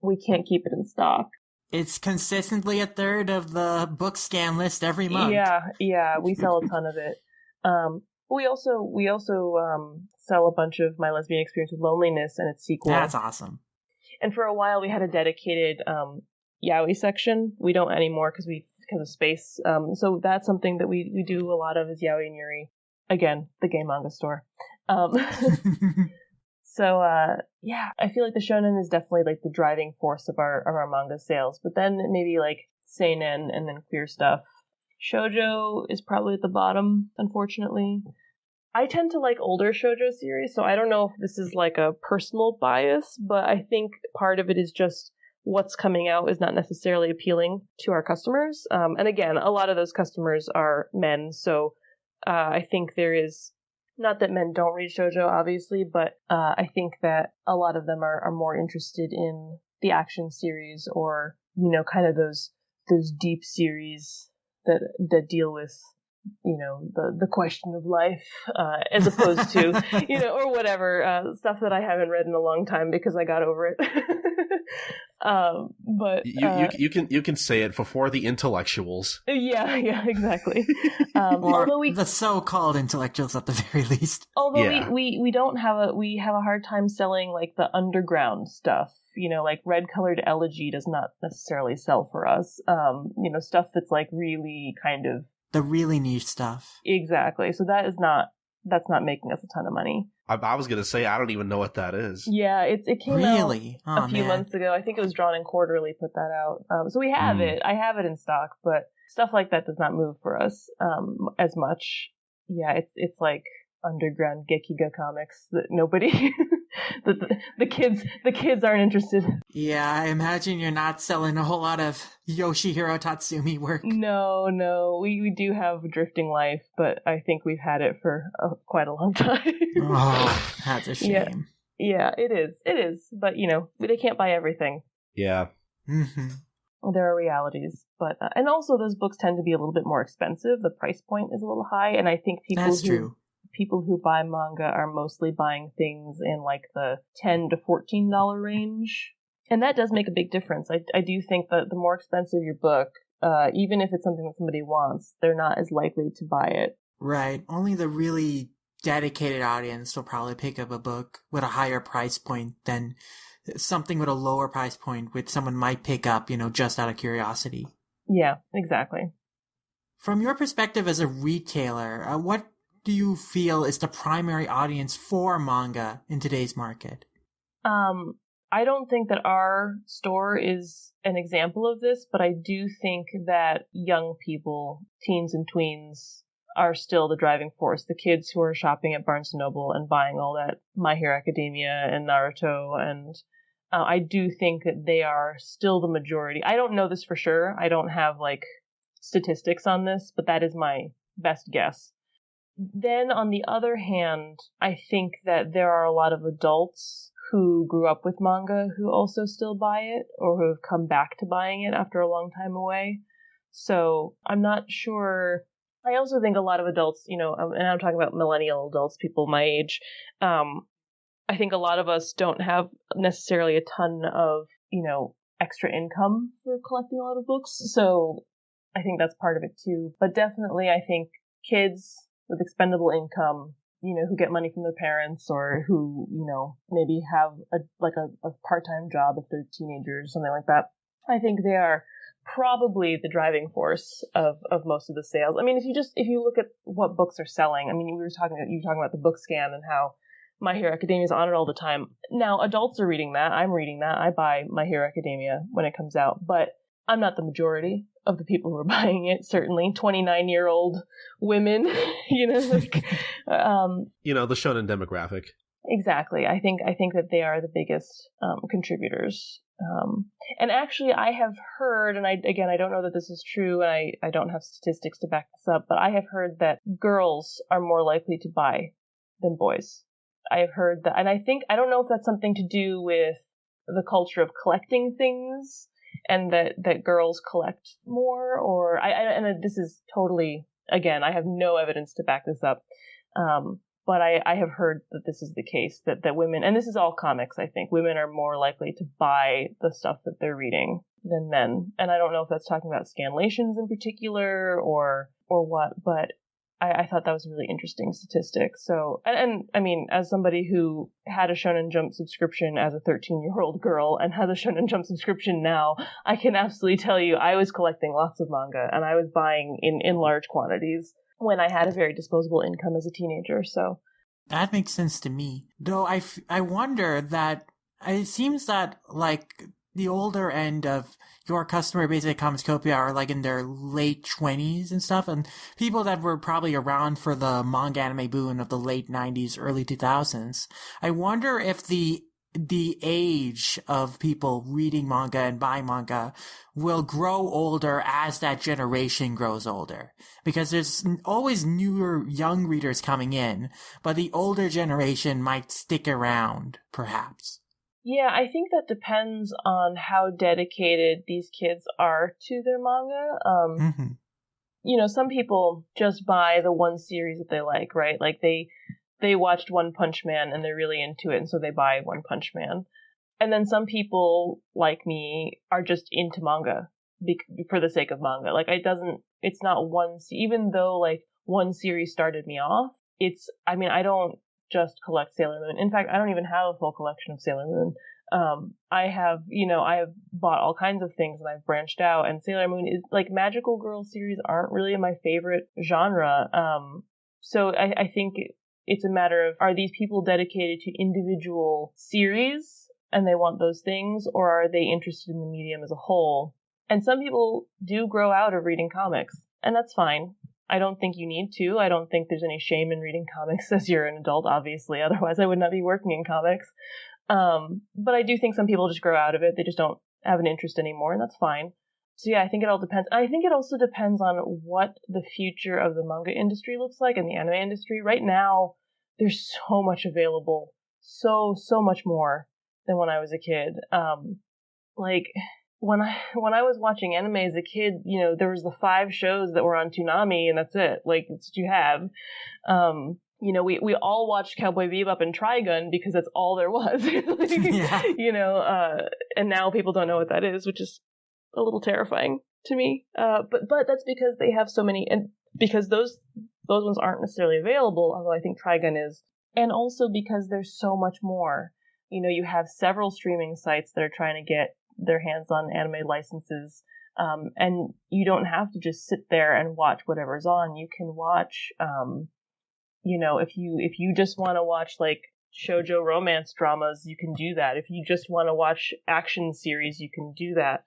we can't keep it in stock. It's consistently a third of the book scan list every month. Yeah, we sell a ton of it. We also sell a bunch of My Lesbian Experience with Loneliness and its sequel. That's awesome. And for a while, we had a dedicated yaoi section. We don't anymore because of space. So that's something that we do a lot of is yaoi and yuri. Again, the gay manga store. So, yeah, I feel like the shonen is definitely the driving force of our manga sales. But then maybe seinen and then queer stuff. Shoujo is probably at the bottom, unfortunately. I tend to like older shoujo series, so I don't know if this is a personal bias, but I think part of it is just what's coming out is not necessarily appealing to our customers. And again, a lot of those customers are men, so I think there is, not that men don't read shoujo, obviously, but I think that a lot of them are more interested in the action series or, kind of those deep series that deal with, the question of life, as opposed to, or whatever, stuff that I haven't read in a long time because I got over it. But you can say it for the intellectuals. Yeah, exactly. Or the so-called intellectuals at the very least. Although we don't have we have a hard time selling the underground stuff. Red colored elegy does not necessarily sell for us. Stuff that's really kind of the really niche stuff. Exactly. So that's not making us a ton of money. I was going to say, I don't even know what that is. Yeah, it came out a few months ago. I think it was Drawn and Quarterly put that out. So we have it. I have it in stock, but stuff like that does not move for us as much. Yeah, it's underground Gekiga comics that nobody, the kids aren't interested. Yeah, I imagine you're not selling a whole lot of Yoshihiro Tatsumi work. No, we do have Drifting Life, but I think we've had it for quite a long time. Oh, that's a shame. Yeah, it is. But they can't buy everything. Yeah. Mm-hmm. There are realities, but and also those books tend to be a little bit more expensive. The price point is a little high, and I think people who buy manga are mostly buying things in like the $10 to $14 range, and that does make a big difference. I do think that the more expensive your book, even if it's something that somebody wants, they're not as likely to buy it. Right. Only the really dedicated audience will probably pick up a book with a higher price point than something with a lower price point, which someone might pick up, just out of curiosity. Yeah, exactly. From your perspective as a retailer, what do you feel is the primary audience for manga in today's market? I don't think that our store is an example of this, but I do think that young people, teens and tweens, are still the driving force. The kids who are shopping at Barnes & Noble and buying all that My Hero Academia and Naruto, and I do think that they are still the majority. I don't know this for sure. I don't have statistics on this, but that is my best guess. Then on the other hand, I think that there are a lot of adults who grew up with manga who also still buy it, or who have come back to buying it after a long time away. So I'm not sure. I also think a lot of adults, and I'm talking about millennial adults, people my age, I think a lot of us don't have necessarily a ton of, extra income for collecting a lot of books. So I think that's part of it too. But definitely I think kids with expendable income, who get money from their parents, or who, maybe have a part-time job if they're teenagers, something like that. I think they are probably the driving force of most of the sales. I mean, if you look at what books are selling, I mean, you were talking about the book scan and how My Hero Academia is on it all the time. Now, adults are reading that. I'm reading that. I buy My Hero Academia when it comes out, but I'm not the majority of the people who are buying it, certainly. 29-year-old women, the shonen demographic. Exactly. I think that they are the biggest contributors. And actually, I have heard, and I don't know that this is true, and I don't have statistics to back this up, but I have heard that girls are more likely to buy than boys. I have heard that, and I don't know if that's something to do with the culture of collecting things, and that girls collect more, or and this is totally, again, I have no evidence to back this up, but I have heard that this is the case, that women, and this is all comics, I think, women are more likely to buy the stuff that they're reading than men, and I don't know if that's talking about scanlations in particular, or what, but I thought that was a really interesting statistic. So, and I mean, as somebody who had a Shonen Jump subscription as a 13-year-old girl and has a Shonen Jump subscription now, I can absolutely tell you I was collecting lots of manga, and I was buying in large quantities when I had a very disposable income as a teenager. So that makes sense to me. Though I wonder that it seems that the older end of your customer base at Comicopia are in their late 20s and stuff, and people that were probably around for the manga anime boom of the late 90s, early 2000s. I wonder if the age of people reading manga and buying manga will grow older as that generation grows older. Because there's always newer young readers coming in, but the older generation might stick around, perhaps. Yeah, I think that depends on how dedicated these kids are to their manga. Some people just buy the one series that they like, right? Like they watched One Punch Man and they're really into it, and so they buy One Punch Man. And then some people, like me, are just into manga for the sake of manga. It's not one, even though one series started me off, I don't just collect Sailor Moon. In fact, I don't even have a full collection of Sailor Moon. I have bought all kinds of things, and I've branched out, and Sailor Moon is magical girl series aren't really my favorite genre. So I think it's a matter of, are these people dedicated to individual series and they want those things, or are they interested in the medium as a whole? And some people do grow out of reading comics, and that's fine. I don't think you need to. I don't think there's any shame in reading comics as you're an adult, obviously. Otherwise, I would not be working in comics. But I do think some people just grow out of it. They just don't have an interest anymore, and that's fine. So yeah, I think it all depends. I think it also depends on what the future of the manga industry looks like and the anime industry. Right now, there's so much available. So much more than when I was a kid. Like, when I was watching anime as a kid, you know, there was the 5 shows that were on Toonami, and that's it. Like, it's what you have. You know, we all watched Cowboy Bebop and Trigun because that's all there was. Like, Yeah. You know, and now people don't know what that is, which is a little terrifying to me. But that's because they have so many, and because those ones aren't necessarily available, although I think Trigun is, and also because there's so much more. You know, you have several streaming sites that are trying to get their hands on anime licenses, and you don't have to just sit there and watch whatever's on. You can watch, you know, if you just want to watch like shoujo romance dramas, you can do that. If you just want to watch action series, you can do that.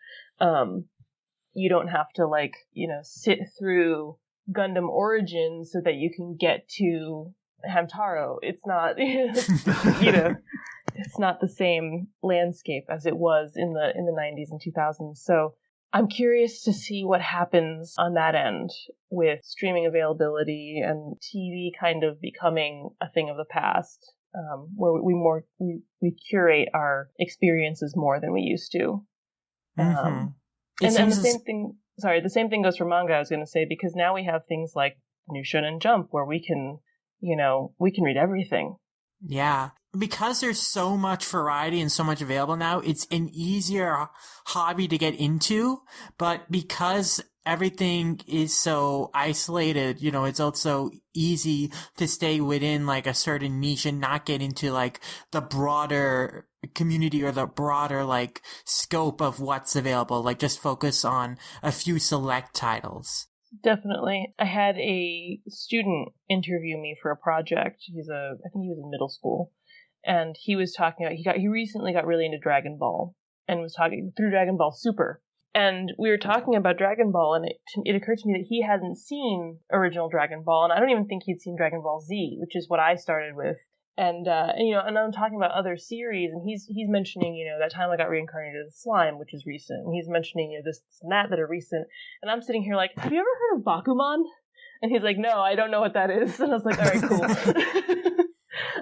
You don't have to, like, you know, sit through Gundam Origins so that you can get to Hamtaro. It's not, you know, it's not the same landscape as it was in the 90s and 2000s. So I'm curious to see what happens on that end with streaming availability and TV kind of becoming a thing of the past, where we curate our experiences more than we used to. Mm-hmm. And the same thing. Sorry, the same thing goes for manga. I was going to say, because now we have things like New Shonen Jump, where we can read everything. Yeah. Because there's so much variety and so much available now, it's an easier hobby to get into, but because everything is so isolated, you know, it's also easy to stay within like a certain niche and not get into like the broader community or the broader like scope of what's available, like just focus on a few select titles. Definitely. I had a student interview me for a project. I think he was in middle school, and he was talking about, he recently got really into Dragon Ball and was talking through Dragon Ball Super. And we were talking about Dragon Ball, and it occurred to me that he hadn't seen original Dragon Ball, and I don't even think he'd seen Dragon Ball Z, which is what I started with. And you know, and I'm talking about other series, and he's mentioning, you know, that time I got reincarnated as a slime, which is recent, and he's mentioning, you know, this and that are recent, and I'm sitting here like, have you ever heard of Bakuman? And he's like, no, I don't know what that is. And I was like, all right,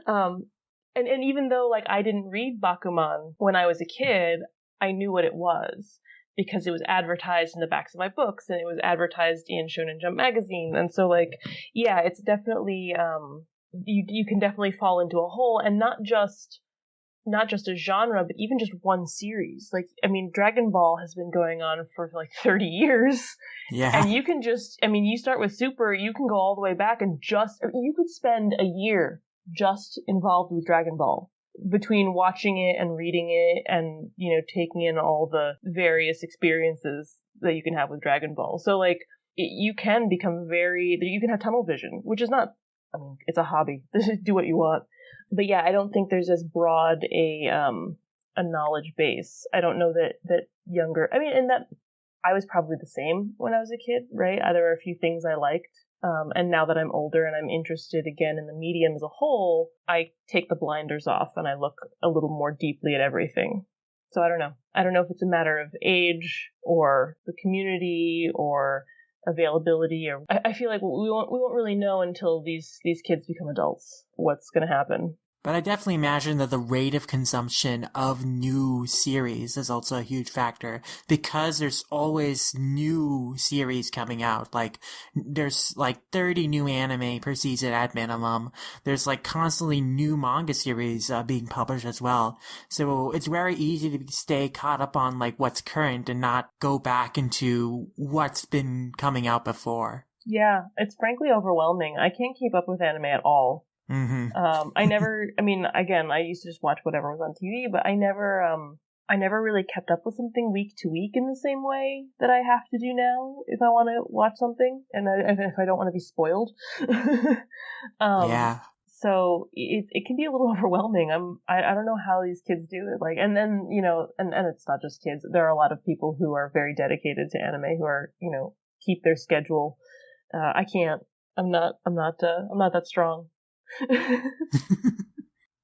cool. And even though like I didn't read Bakuman when I was a kid, I knew what it was because it was advertised in the backs of my books, and it was advertised in Shonen Jump magazine, and so like, yeah, it's definitely you can definitely fall into a hole, and not just a genre, but even just one series. Like, I mean, Dragon Ball has been going on for like 30 years. Yeah. And you can just, I mean, you start with Super, you can go all the way back and you could spend a year just involved with Dragon Ball, between watching it and reading it and, you know, taking in all the various experiences that you can have with Dragon Ball. So like, you can become you can have tunnel vision, which is not, I mean, it's a hobby. Do what you want. But yeah, I don't think there's as broad a knowledge base. I don't know that younger, I mean, and that I was probably the same when I was a kid, right? There were a few things I liked. And now that I'm older and I'm interested again in the medium as a whole, I take the blinders off and I look a little more deeply at everything. So I don't know. I don't know if it's a matter of age or the community or availability, or I feel like we won't really know until these kids become adults what's going to happen. But I definitely imagine that the rate of consumption of new series is also a huge factor, because there's always new series coming out. Like, there's like 30 new anime per season at minimum. There's like constantly new manga series being published as well. So it's very easy to stay caught up on like what's current and not go back into what's been coming out before. Yeah, it's frankly overwhelming. I can't keep up with anime at all. Mm-hmm. I mean, again, I used to just watch whatever was on TV, but I never really kept up with something week to week in the same way that I have to do now if I want to watch something, and if I don't want to be spoiled. Yeah. So it can be a little overwhelming. I don't know how these kids do it. Like, and then, you know, and it's not just kids. There are a lot of people who are very dedicated to anime who are, you know, keep their schedule I can't. I'm not that strong.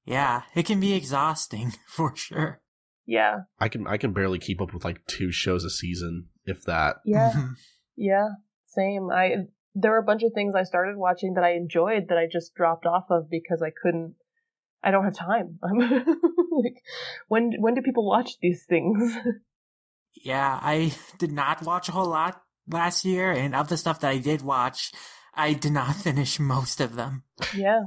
Yeah, it can be exhausting for sure. Yeah. I can barely keep up with like 2 shows a season, if that. Yeah. Yeah. Same. There were a bunch of things I started watching that I enjoyed that I just dropped off of because I don't have time. I'm like, when do people watch these things? Yeah, I did not watch a whole lot last year, and of the stuff that I did watch, I did not finish most of them. Yeah.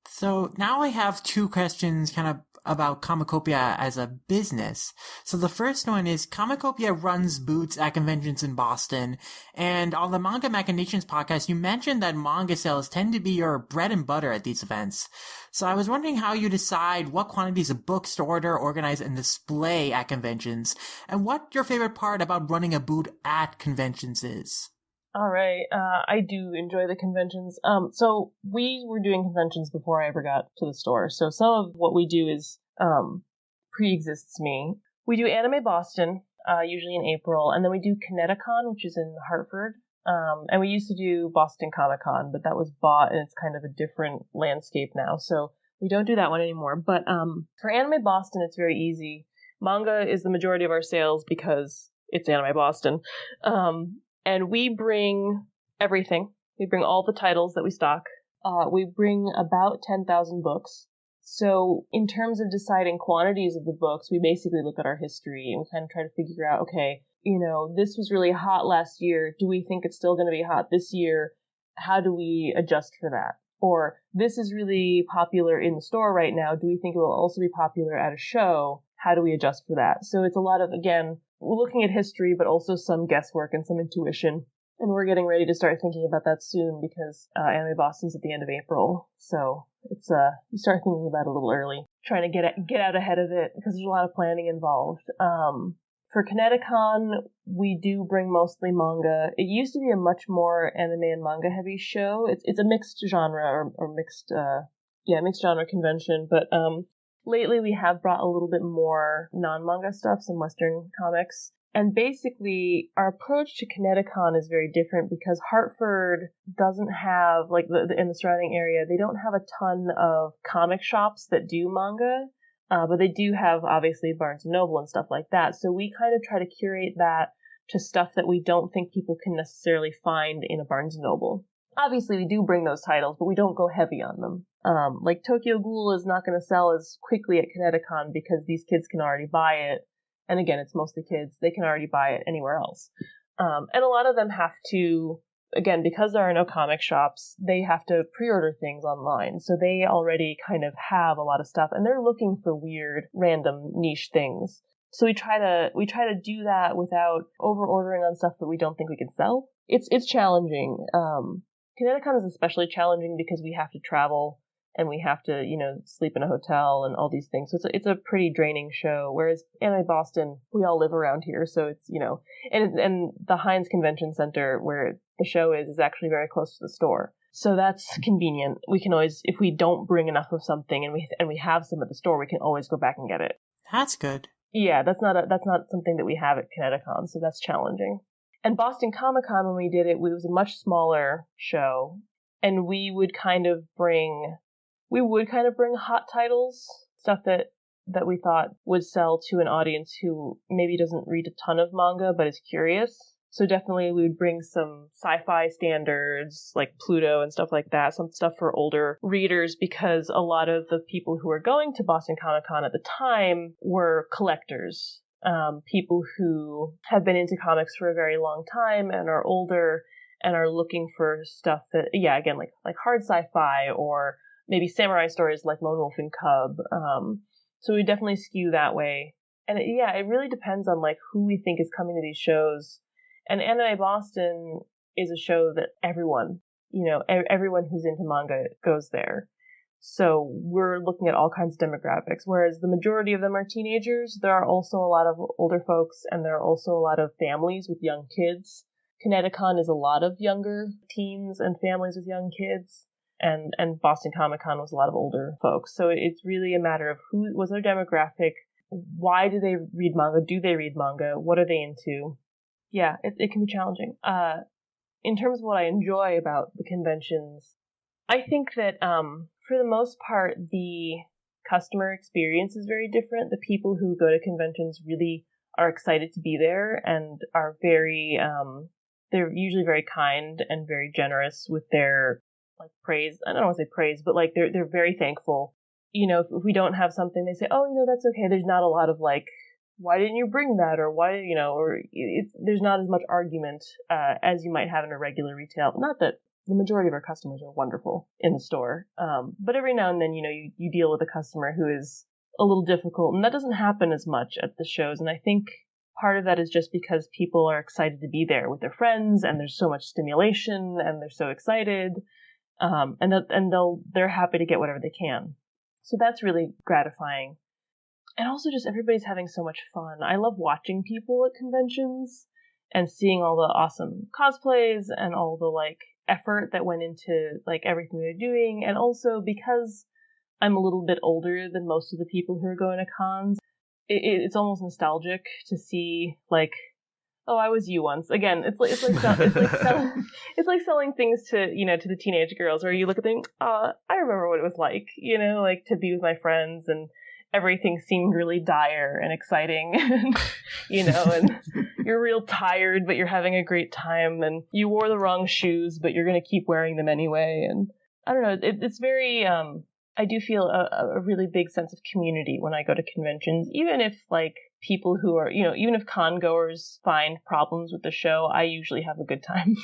So now I have 2 questions kind of about Comicopia as a business. So the first one is Comicopia runs booths at conventions in Boston, and on the Manga Machinations podcast, you mentioned that manga sales tend to be your bread and butter at these events. So I was wondering how you decide what quantities of books to order, organize, and display at conventions, and what your favorite part about running a booth at conventions is. All right. I do enjoy the conventions. So we were doing conventions before I ever got to the store. So some of what we do is pre-exists me. We do Anime Boston, usually in April, and then we do Kineticon, which is in Hartford. And we used to do Boston Comic Con, but that was bought, and it's kind of a different landscape now. So we don't do that one anymore. But for Anime Boston, it's very easy. Manga is the majority of our sales because it's Anime Boston. And we bring everything. We bring all the titles that we stock. We bring about 10,000 books. So in terms of deciding quantities of the books, we basically look at our history and we kind of try to figure out, okay, this was really hot last year. Do we think it's still going to be hot this year? How do we adjust for that? Or this is really popular in the store right now. Do we think it will also be popular at a show? How do we adjust for that? So it's a lot of, again, looking at history, but also some guesswork and some intuition. And we're getting ready to start thinking about that soon because Anime Boston's at the end of April. So it's you start thinking about it a little early, trying to get out ahead of it because there's a lot of planning involved. For Kineticon, we do bring mostly manga. It used to be a much more anime and manga heavy show. It's a mixed genre or mixed genre convention, but lately we have brought a little bit more non-manga stuff, some Western comics. And basically, our approach to Kineticon is very different because Hartford doesn't have, like, in the surrounding area, they don't have a ton of comic shops that do manga, but they do have, obviously, Barnes & Noble and stuff like that. So we kind of try to curate that to stuff that we don't think people can necessarily find in a Barnes & Noble. Obviously, we do bring those titles, but we don't go heavy on them. Like Tokyo Ghoul is not going to sell as quickly at Kineticon because these kids can already buy it. And again, it's mostly kids. They can already buy it anywhere else. And a lot of them have to, again, because there are no comic shops, they have to pre-order things online. So they already kind of have a lot of stuff, and they're looking for weird, random, niche things. So we try to do that without over-ordering on stuff that we don't think we can sell. It's challenging. Kineticon is especially challenging because we have to travel and we have to, sleep in a hotel and all these things. So it's a pretty draining show. Whereas Anime Boston, we all live around here, so it's, and the Heinz Convention Center where the show is actually very close to the store. So that's convenient. We can always, if we don't bring enough of something and we have some at the store, we can always go back and get it. That's good. Yeah, that's not something that we have at Kineticon, so that's challenging. And Boston Comic Con, when we did it, it was a much smaller show, and we would kind of bring hot titles, stuff that we thought would sell to an audience who maybe doesn't read a ton of manga but is curious. So definitely we would bring some sci-fi standards like Pluto and stuff like that, some stuff for older readers, because a lot of the people who were going to Boston Comic Con at the time were collectors, people who have been into comics for a very long time and are older and are looking for stuff that, again, like hard sci-fi or maybe samurai stories like Lone Wolf and Cub. So we definitely skew that way. And it really depends on like who we think is coming to these shows. And Anime Boston is a show that everyone who's into manga goes there. So we're looking at all kinds of demographics, whereas the majority of them are teenagers. There are also a lot of older folks, and there are also a lot of families with young kids. Kineticon is a lot of younger teens and families with young kids. And Boston Comic Con was a lot of older folks. So it's really a matter of who was their demographic, why do they read manga, do they read manga, what are they into? Yeah, it can be challenging. in terms of what I enjoy about the conventions, I think that for the most part, the customer experience is very different. The people who go to conventions really are excited to be there and are very, they're usually very kind and very generous with their like praise. I don't want to say praise, but like they're very thankful. You know, if we don't have something, they say, oh, you know, that's okay. There's not a lot of like, why didn't you bring that? Or why, you know, or there's not as much argument as you might have in a regular retail. Not that the majority of our customers are wonderful in the store. But every now and then, you know, you deal with a customer who is a little difficult, and that doesn't happen as much at the shows. And I think part of that is just because people are excited to be there with their friends, and there's so much stimulation, and they're so excited, they're happy to get whatever they can. So that's really gratifying. And also just everybody's having so much fun. I love watching people at conventions and seeing all the awesome cosplays and all the like effort that went into like everything they're doing. And also because I'm a little bit older than most of the people who are going to cons, it's almost nostalgic to see like, oh, I was you once. Again, it's like selling things to, you know, to the teenage girls, where you look at them, I remember what it was like, you know, like to be with my friends, and everything seemed really dire and exciting, and, you know, and you're real tired, but you're having a great time, and you wore the wrong shoes, but you're going to keep wearing them anyway. And I don't know, it's very, I do feel a really big sense of community when I go to conventions, even if like people who are, you know, even if con goers find problems with the show, I usually have a good time.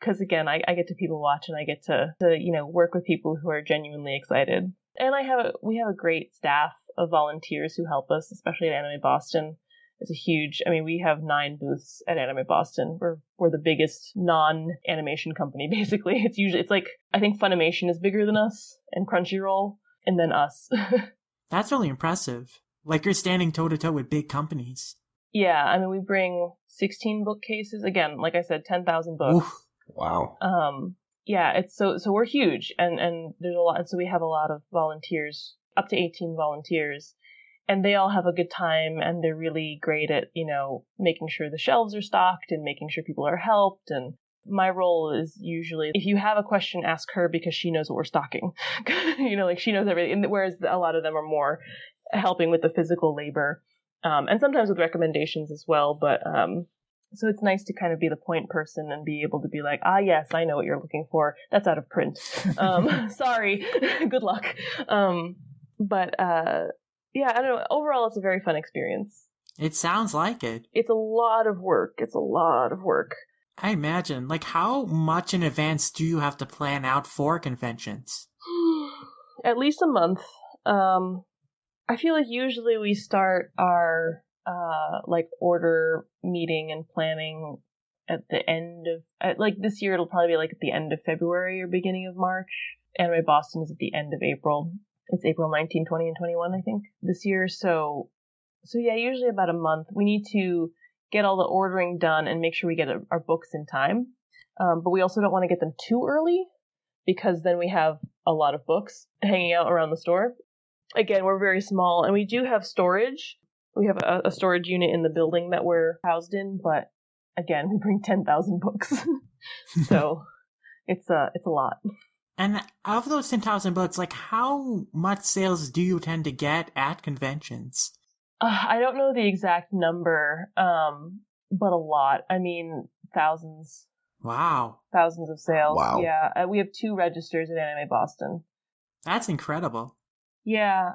Because again, I get to people watch, and I get to, you know, work with people who are genuinely excited. And we have a great staff of volunteers who help us, especially at Anime Boston. It's a huge, I mean, we have 9 booths at Anime Boston. We're the biggest non-animation company, basically. It's like, I think Funimation is bigger than us, and Crunchyroll, and then us. That's really impressive. Like, you're standing toe-to-toe with big companies. Yeah, I mean, we bring 16 bookcases. Again, like I said, 10,000 books. Oof. Wow. Yeah, it's so we're huge, and there's a lot, and so we have a lot of volunteers, up to 18 volunteers. And they all have a good time, and they're really great at, you know, making sure the shelves are stocked and making sure people are helped. And my role is usually, if you have a question, ask her, because she knows what we're stocking. You know, like she knows everything. Whereas a lot of them are more helping with the physical labor, and sometimes with recommendations as well. But so it's nice to kind of be the point person and be able to be like, yes, I know what you're looking for. That's out of print. Sorry. Good luck. Yeah, I don't know. Overall, it's a very fun experience. It sounds like it. It's a lot of work. I imagine. Like, how much in advance do you have to plan out for conventions? At least a month. I feel like usually we start our like order meeting and planning at the end of, like this year it'll probably be like at the end of February or beginning of March. Anime Boston is at the end of April. It's April 19, 20, and 21, I think, this year. So yeah, usually about a month. We need to get all the ordering done and make sure we get our books in time. But we also don't want to get them too early, because then we have a lot of books hanging out around the store. Again, we're very small, and we do have storage. We have a storage unit in the building that we're housed in, but again, we bring 10,000 books. So it's a lot. And of those 10,000 books, like, how much sales do you tend to get at conventions? I don't know the exact number, but a lot. I mean, thousands. Wow. Thousands of sales. Wow. Yeah, we have 2 registers at Anime Boston. That's incredible. Yeah,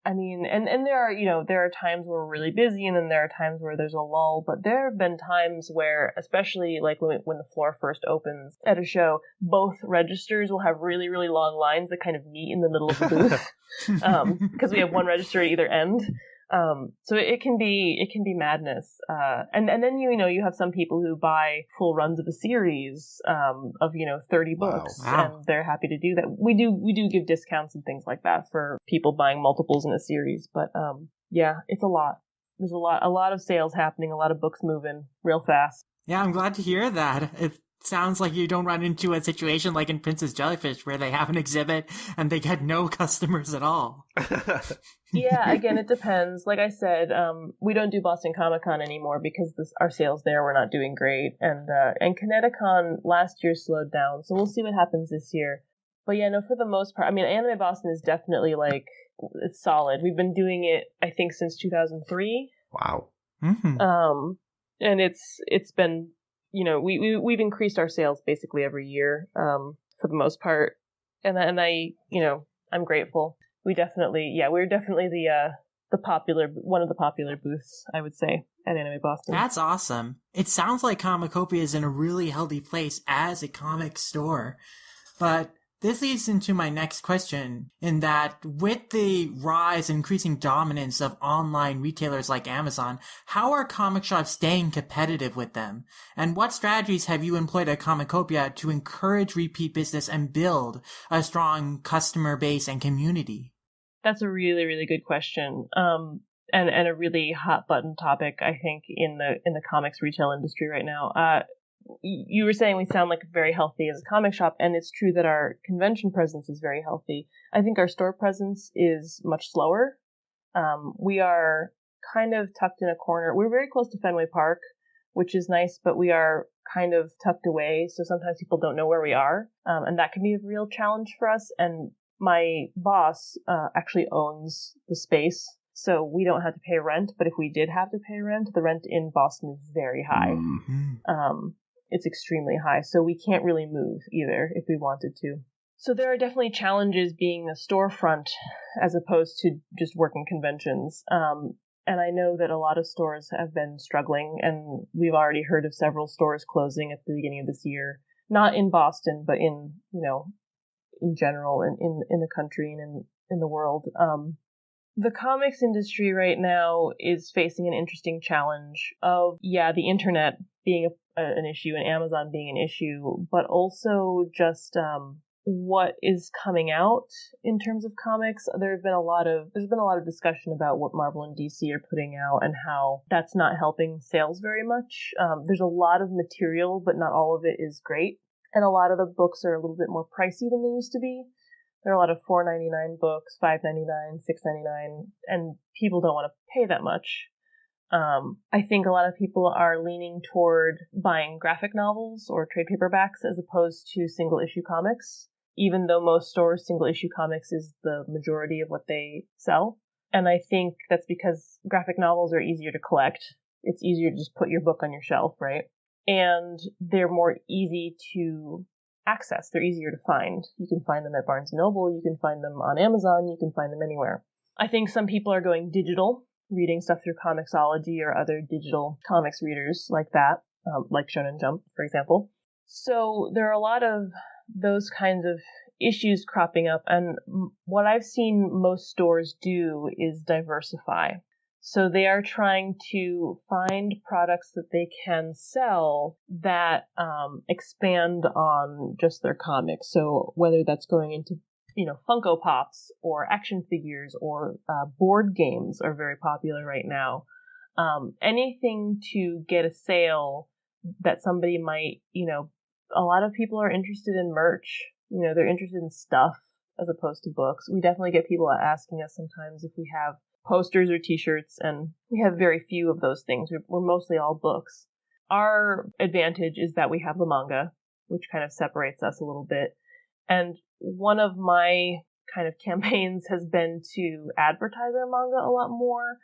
I mean, and there are, you know, there are times where we're really busy, and then there are times where there's a lull, but there have been times where, especially like when the floor first opens at a show, both registers will have really, really long lines that kind of meet in the middle of the booth, because we have one register at either end. So it can be madness. And then, you know, you have some people who buy full runs of a series, of, you know, 30 books, Wow. and they're happy to do that. We do give discounts and things like that for people buying multiples in a series, but, yeah, it's a lot. There's a lot of sales happening, a lot of books moving real fast. Yeah, I'm glad to hear that. It sounds like you don't run into a situation like in Princess Jellyfish where they have an exhibit and they get no customers at all. Yeah, again, it depends. Like I said, we don't do Boston Comic Con anymore because our sales there were not doing great, and Kineticon last year slowed down, so we'll see what happens this year. But yeah, no, for the most part, I mean, Anime Boston is definitely like, it's solid. We've been doing it, I think, since 2003. Wow. Mm-hmm. And it's been, we've increased our sales basically every year, for the most part, and I, I'm grateful. We're definitely the popular, one of the popular booths, I would say, at Anime Boston. That's awesome. It sounds like Comicopia is in a really healthy place as a comic store, but this leads into my next question, in that with the rise and increasing dominance of online retailers like Amazon, how are comic shops staying competitive with them? And what strategies have you employed at Comicopia to encourage repeat business and build a strong customer base and community? That's a really, really good question. And a really hot button topic, I think, in the comics retail industry right now. You were saying we sound like very healthy as a comic shop, and it's true that our convention presence is very healthy. I think our store presence is much slower. We are kind of tucked in a corner. We're very close to Fenway Park, which is nice, but we are kind of tucked away, so sometimes people don't know where we are, and that can be a real challenge for us. And my boss actually owns the space, so we don't have to pay rent, but if we did have to pay rent, the rent in Boston is very high. Mm-hmm. It's extremely high, so we can't really move either if we wanted to. So there are definitely challenges being a storefront as opposed to just working conventions. And I know that a lot of stores have been struggling, and we've already heard of several stores closing at the beginning of this year. Not in Boston, but in general, in the country and in the world. The comics industry right now is facing an interesting challenge of, the internet being an issue and Amazon being an issue, but also just what is coming out in terms of comics. There's been a lot of discussion about what Marvel and DC are putting out and how that's not helping sales very much. There's a lot of material, but not all of it is great. And a lot of the books are a little bit more pricey than they used to be. There are a lot of $4.99 books, $5.99, $6.99, and people don't want to pay that much. I think a lot of people are leaning toward buying graphic novels or trade paperbacks as opposed to single issue comics, even though most stores single issue comics is the majority of what they sell. And I think that's because graphic novels are easier to collect. It's easier to just put your book on your shelf, right? And they're more easy to access. They're easier to find. You can find them at Barnes & Noble. You can find them on Amazon. You can find them anywhere. I think some people are going digital, reading stuff through Comixology or other digital comics readers like that, like Shonen Jump, for example. So there are a lot of those kinds of issues cropping up. And what I've seen most stores do is diversify. So they are trying to find products that they can sell that expand on just their comics. So whether that's going into, Funko Pops or action figures or board games are very popular right now. Anything to get a sale that somebody might, a lot of people are interested in merch. They're interested in stuff as opposed to books. We definitely get people asking us sometimes if we have posters or t-shirts, and we have very few of those things. We're mostly all books. Our advantage is that we have the manga, which kind of separates us a little bit. And one of my kind of campaigns has been to advertise our manga a lot more,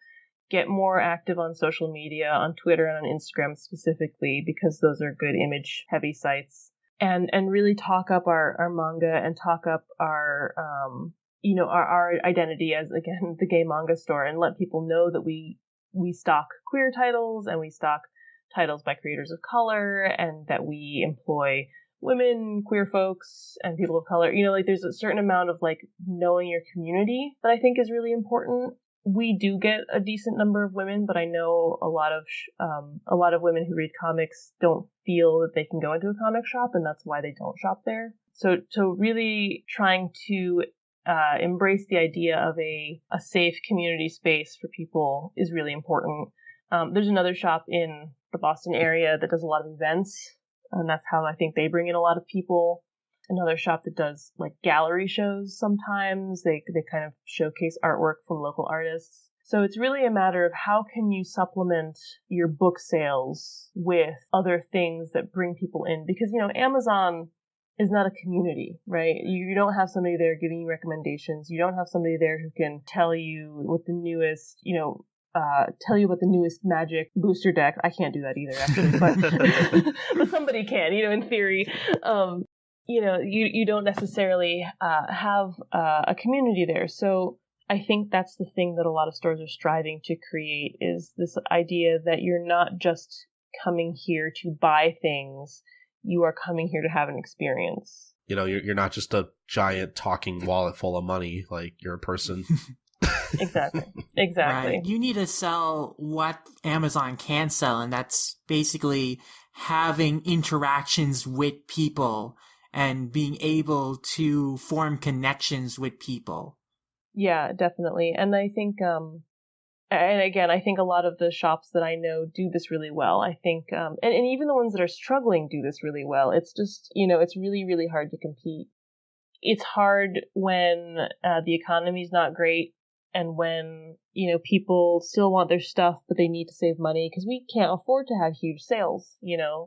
get more active on social media, on Twitter and on Instagram specifically, because those are good image heavy sites, and really talk up our manga and talk up our identity as, again, the gay manga store, and let people know that we stock queer titles and we stock titles by creators of color, and that we employ women, queer folks, and people of color. There's a certain amount of knowing your community that I think is really important. We do get a decent number of women, but I know a lot of women who read comics don't feel that they can go into a comic shop, and that's why they don't shop there. So really trying to embrace the idea of a safe community space for people is really important. There's another shop in the Boston area that does a lot of events, and that's how I think they bring in a lot of people. Another shop that does like gallery shows sometimes. They kind of showcase artwork from local artists. So it's really a matter of how can you supplement your book sales with other things that bring people in? Because, Amazon is not a community, right? You don't have somebody there giving you recommendations. You don't have somebody there who can tell you what the newest, tell you about the newest Magic booster deck. I can't do that either, actually, but, but somebody can, in theory. You don't necessarily have a community there. So I think that's the thing that a lot of stores are striving to create, is this idea that you're not just coming here to buy things, you are coming here to have an experience. You're not just a giant talking wallet full of money, like you're a person. Exactly. Right. You need to sell what Amazon can sell, and that's basically having interactions with people and being able to form connections with people. Yeah, definitely. And I think, and again, I think a lot of the shops that I know do this really well. I think, and even the ones that are struggling do this really well. It's just, it's really, really hard to compete. It's hard when the economy's not great, and when, people still want their stuff, but they need to save money because we can't afford to have huge sales,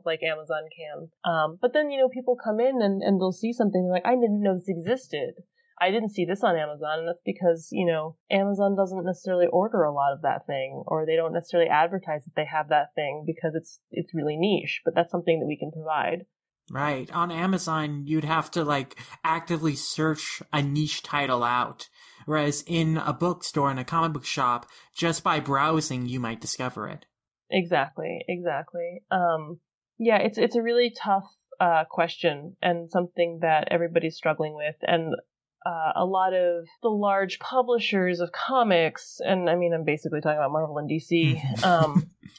like Amazon can. But then, people come in and they'll see something like, I didn't know this existed. I didn't see this on Amazon, and that's because, Amazon doesn't necessarily order a lot of that thing, or they don't necessarily advertise that they have that thing because it's really niche, but that's something that we can provide. Right. On Amazon, you'd have to actively search a niche title out, whereas in a bookstore, in a comic book shop, just by browsing, you might discover it. Exactly. Yeah, it's a really tough question, and something that everybody's struggling with, and a lot of the large publishers of comics, and I mean, I'm basically talking about Marvel and DC,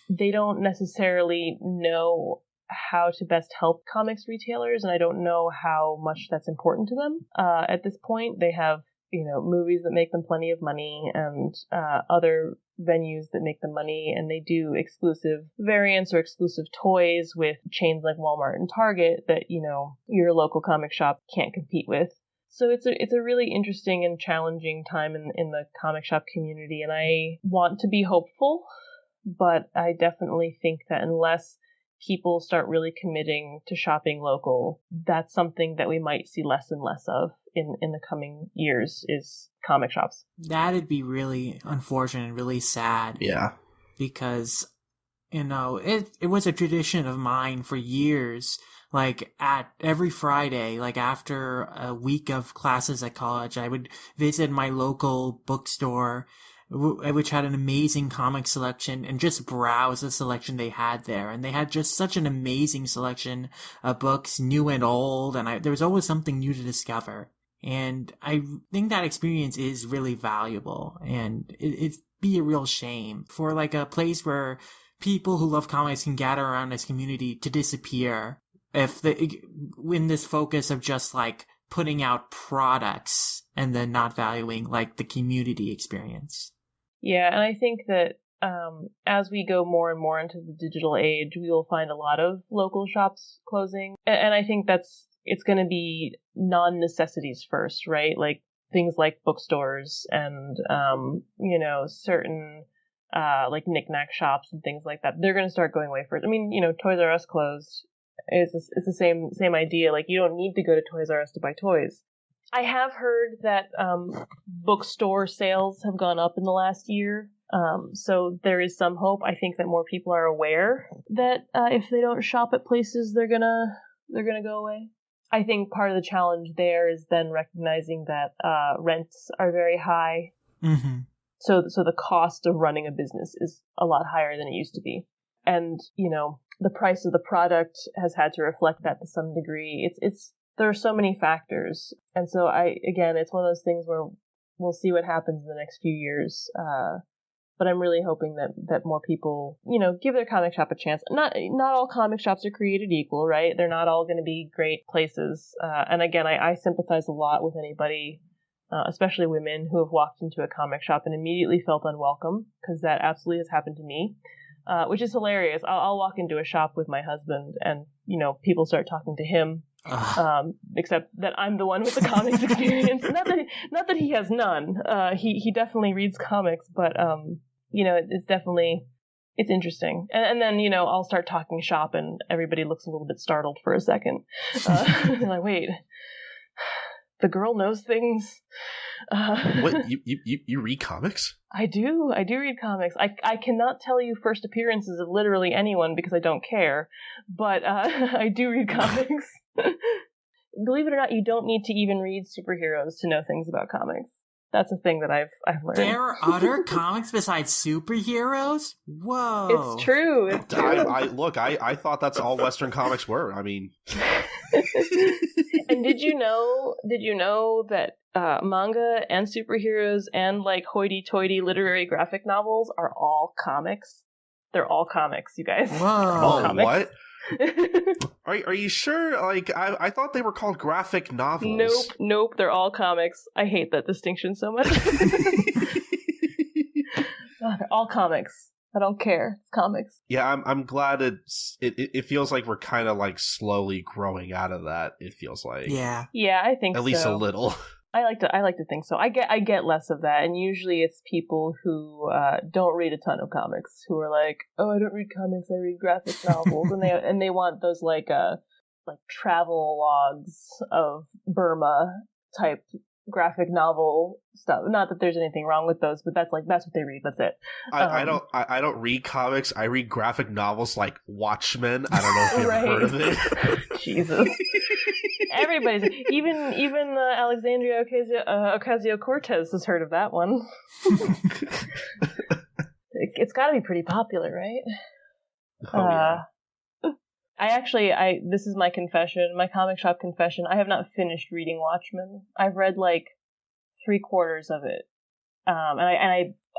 they don't necessarily know how to best help comics retailers, and I don't know how much that's important to them. At this point, they have, movies that make them plenty of money, and other venues that make them money, and they do exclusive variants or exclusive toys with chains like Walmart and Target that, your local comic shop can't compete with. So it's a really interesting and challenging time in the comic shop community, and I want to be hopeful, but I definitely think that unless people start really committing to shopping local, that's something that we might see less and less of in the coming years, is comic shops. That'd be really unfortunate and really sad. Yeah. Because, it was a tradition of mine for years. At every Friday, after a week of classes at college, I would visit my local bookstore, which had an amazing comic selection, and just browse the selection they had there. And they had just such an amazing selection of books, new and old, and there was always something new to discover. And I think that experience is really valuable, and it'd be a real shame for a place where people who love comics can gather around this community to disappear in this focus of just putting out products and then not valuing the community experience. Yeah, and I think that as we go more and more into the digital age, we will find a lot of local shops closing. And I think it's going to be non-necessities first, right? Things like bookstores and, certain knick-knack shops and things like that. They're going to start going away first. I mean, Toys R Us closed. It's the same idea. You don't need to go to Toys R Us to buy toys. I have heard that bookstore sales have gone up in the last year, so there is some hope. I think that more people are aware that if they don't shop at places, they're gonna go away. I think part of the challenge there is then recognizing that rents are very high. Mm-hmm. So the cost of running a business is a lot higher than it used to be, and the price of the product has had to reflect that to some degree. There are so many factors. And so it's one of those things where we'll see what happens in the next few years. But I'm really hoping that more people, give their comic shop a chance. Not all comic shops are created equal, right? They're not all going to be great places. And again, I sympathize a lot with anybody, especially women, who have walked into a comic shop and immediately felt unwelcome, because that absolutely has happened to me. Which is hilarious. I'll walk into a shop with my husband, and people start talking to him. Except that I'm the one with the comics experience. Not that he has none. He definitely reads comics, but it's interesting. And then I'll start talking shop, and everybody looks a little bit startled for a second. Like, wait, the girl knows things. What, you read comics? I do read comics. I cannot tell you first appearances of literally anyone because I don't care, but I do read comics. Believe it or not, you don't need to even read superheroes to know things about comics. That's a thing that I've learned. There are other comics besides superheroes? Whoa. It's true. I thought that's all Western comics were. I mean... And did you know that manga and superheroes and like hoity-toity literary graphic novels are all comics? They're all comics, you guys. Whoa. What? Are you sure? Like, I thought they were called graphic novels. Nope, they're all comics. I hate that distinction so much. They're all comics. I don't care. It's comics. Yeah, I'm glad it feels like we're kind of like slowly growing out of that. It feels like. Yeah, I think at least a little. I like to think so. I get less of that, and usually it's people who don't read a ton of comics who are like, oh, I don't read comics, I read graphic novels, and they want those like travel logs of Burma type graphic novel stuff. Not that there's anything wrong with those, but that's what they read. That's it. I don't read comics. I read graphic novels like Watchmen. I don't know if you've heard of it. Jesus. Everybody's even Alexandria Ocasio-Cortez has heard of that one. It's got to be pretty popular, right? Oh, yeah. This is my confession, my comic shop confession. I have not finished reading Watchmen. I've read like 3/4 of it, and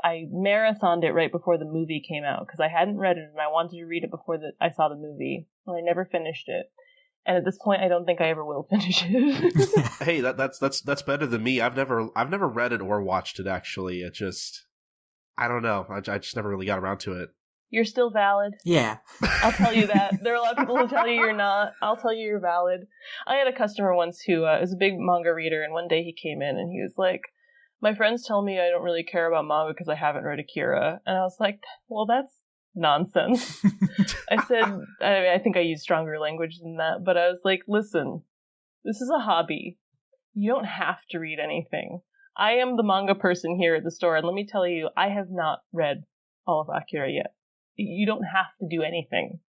I marathoned it right before the movie came out because I hadn't read it and I wanted to read it before I saw the movie, and I never finished it. And at this point, I don't think I ever will finish it. Hey, that's better than me. I've never read it or watched it. Actually, it just I don't know. I just never really got around to it. You're still valid. Yeah. I'll tell you that. There are a lot of people who tell you you're not. I'll tell you you're valid. I had a customer once who is a big manga reader, and one day he came in and he was like, my friends tell me I don't really care about manga because I haven't read Akira. And I was like, well, that's nonsense. I said, I think I used stronger language than that, but I was like, listen, this is a hobby. You don't have to read anything. I am the manga person here at the store, and let me tell you, I have not read all of Akira yet. You don't have to do anything.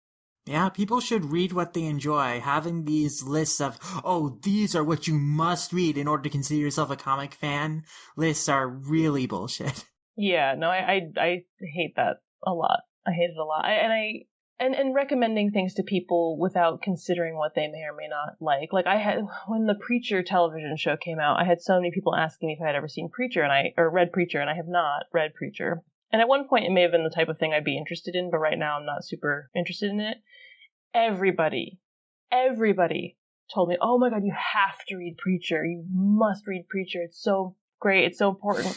Yeah, people should read what they enjoy. Having these lists of, oh, these are what you must read in order to consider yourself a comic fan, lists are really bullshit. Yeah, no, I hate that a lot. I hate it a lot. And recommending things to people without considering what they may or may not like. Like when the Preacher television show came out, I had so many people asking me if I had ever seen Preacher or read Preacher, and I have not read Preacher. And at one point, it may have been the type of thing I'd be interested in, but right now I'm not super interested in it. Everybody told me, oh my god, you have to read Preacher. You must read Preacher. It's so great. It's so important.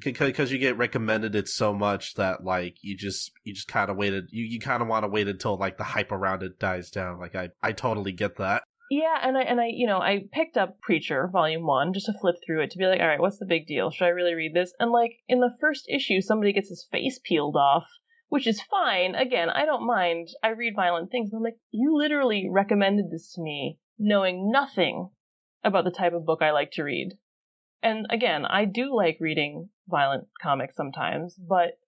Because you get recommended it so much that, like, you just kind of waited. You kind of want to wait until, like, the hype around it dies down. Like, I totally get that. Yeah, and I picked up Preacher Volume 1 just to flip through it to be like, all right, what's the big deal? Should I really read this? And like in the first issue, somebody gets his face peeled off, which is fine. Again, I don't mind. I read violent things, but I'm like, you literally recommended this to me, knowing nothing about the type of book I like to read. And again, I do like reading violent comics sometimes, but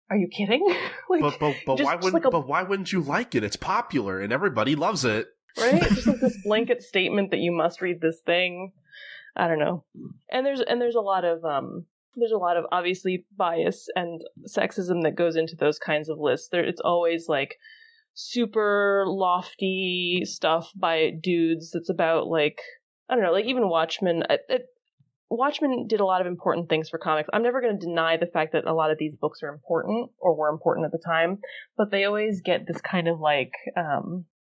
are you kidding? Like, but why wouldn't you like it? It's popular and everybody loves it. Right? Just like this blanket statement that you must read this thing. I don't know. And there's a lot of obviously bias and sexism that goes into those kinds of lists. It's always like super lofty stuff by dudes that's about like, I don't know, like even Watchmen. Watchmen did a lot of important things for comics. I'm never going to deny the fact that a lot of these books are important or were important at the time, but they always get this kind of like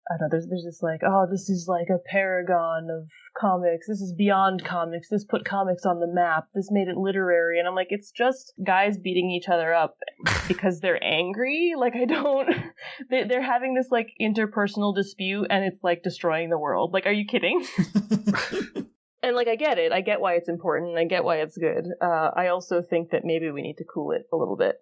I don't know, there's this like, oh, this is like a paragon of comics. This is beyond comics. This put comics on the map. This made it literary. And I'm like, it's just guys beating each other up because they're angry. Like, I don't... They're having this, like, interpersonal dispute, and it's, like, destroying the world. Like, are you kidding? And, like, I get it. I get why it's important. I get why it's good. I also think that maybe we need to cool it a little bit.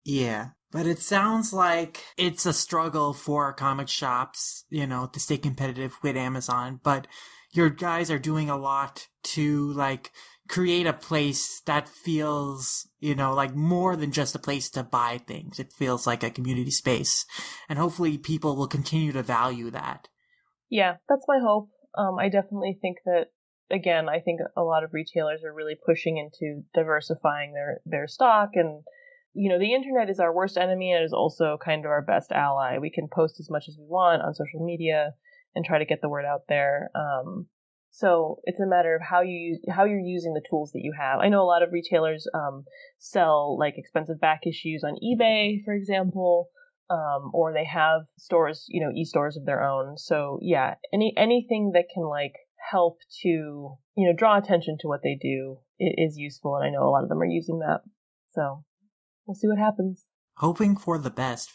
Yeah. But it sounds like it's a struggle for comic shops, to stay competitive with Amazon. But your guys are doing a lot to, like, create a place that feels, like more than just a place to buy things. It feels like a community space. And hopefully people will continue to value that. Yeah, that's my hope. I definitely think that, again, I think a lot of retailers are really pushing into diversifying their stock, and the internet is our worst enemy, and it is also kind of our best ally. We can post as much as we want on social media and try to get the word out there. So it's a matter of how you're using the tools that you have. I know a lot of retailers sell like expensive back issues on eBay, for example, or they have stores, e-stores of their own. So yeah, anything that can like help to draw attention to what they do is useful, and I know a lot of them are using that. So we'll see what happens. Hoping for the best.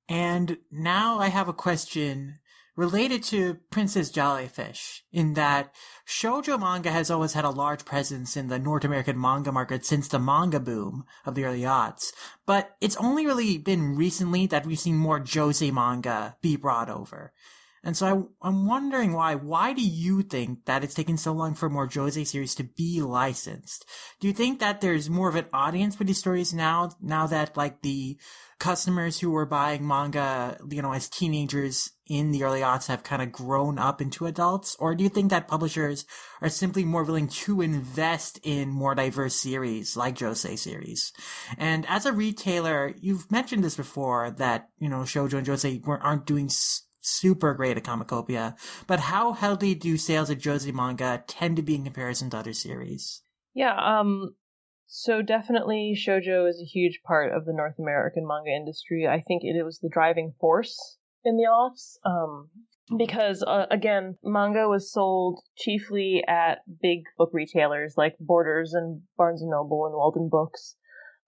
And now I have a question related to Princess Jellyfish, in that shoujo manga has always had a large presence in the North American manga market since the manga boom of the early aughts. But it's only really been recently that we've seen more josei manga be brought over. And so I'm wondering why. Why do you think that it's taken so long for more josei series to be licensed? Do you think that there's more of an audience for these stories now that like the customers who were buying manga, as teenagers in the early aughts have kind of grown up into adults? Or do you think that publishers are simply more willing to invest in more diverse series like josei series? And as a retailer, you've mentioned this before, that, shoujo and josei aren't doing super great at Comicopia, but how healthy do sales of josei manga tend to be in comparison to other series? Yeah, so definitely shoujo is a huge part of the North American manga industry. I think it was the driving force in the aughts, because, again, manga was sold chiefly at big book retailers like Borders and Barnes & Noble and Walden Books.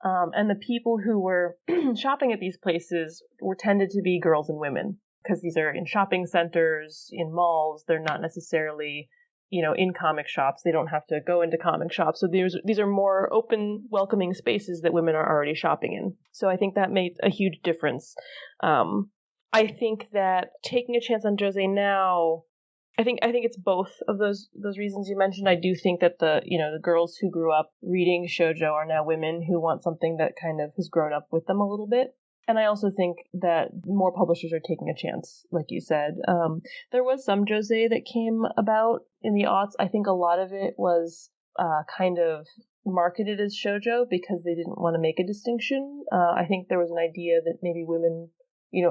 And the people who were shopping at these places tended to be girls and women, because these are in shopping centers, in malls. They're not necessarily, in comic shops. They don't have to go into comic shops. So these are more open, welcoming spaces that women are already shopping in. So I think that made a huge difference. I think that taking a chance on josei now, I think it's both of those reasons you mentioned. I do think that the girls who grew up reading shoujo are now women who want something that kind of has grown up with them a little bit. And I also think that more publishers are taking a chance, like you said. There was some josei that came about in the aughts. I think a lot of it was kind of marketed as shoujo because they didn't want to make a distinction. I think there was an idea that maybe women,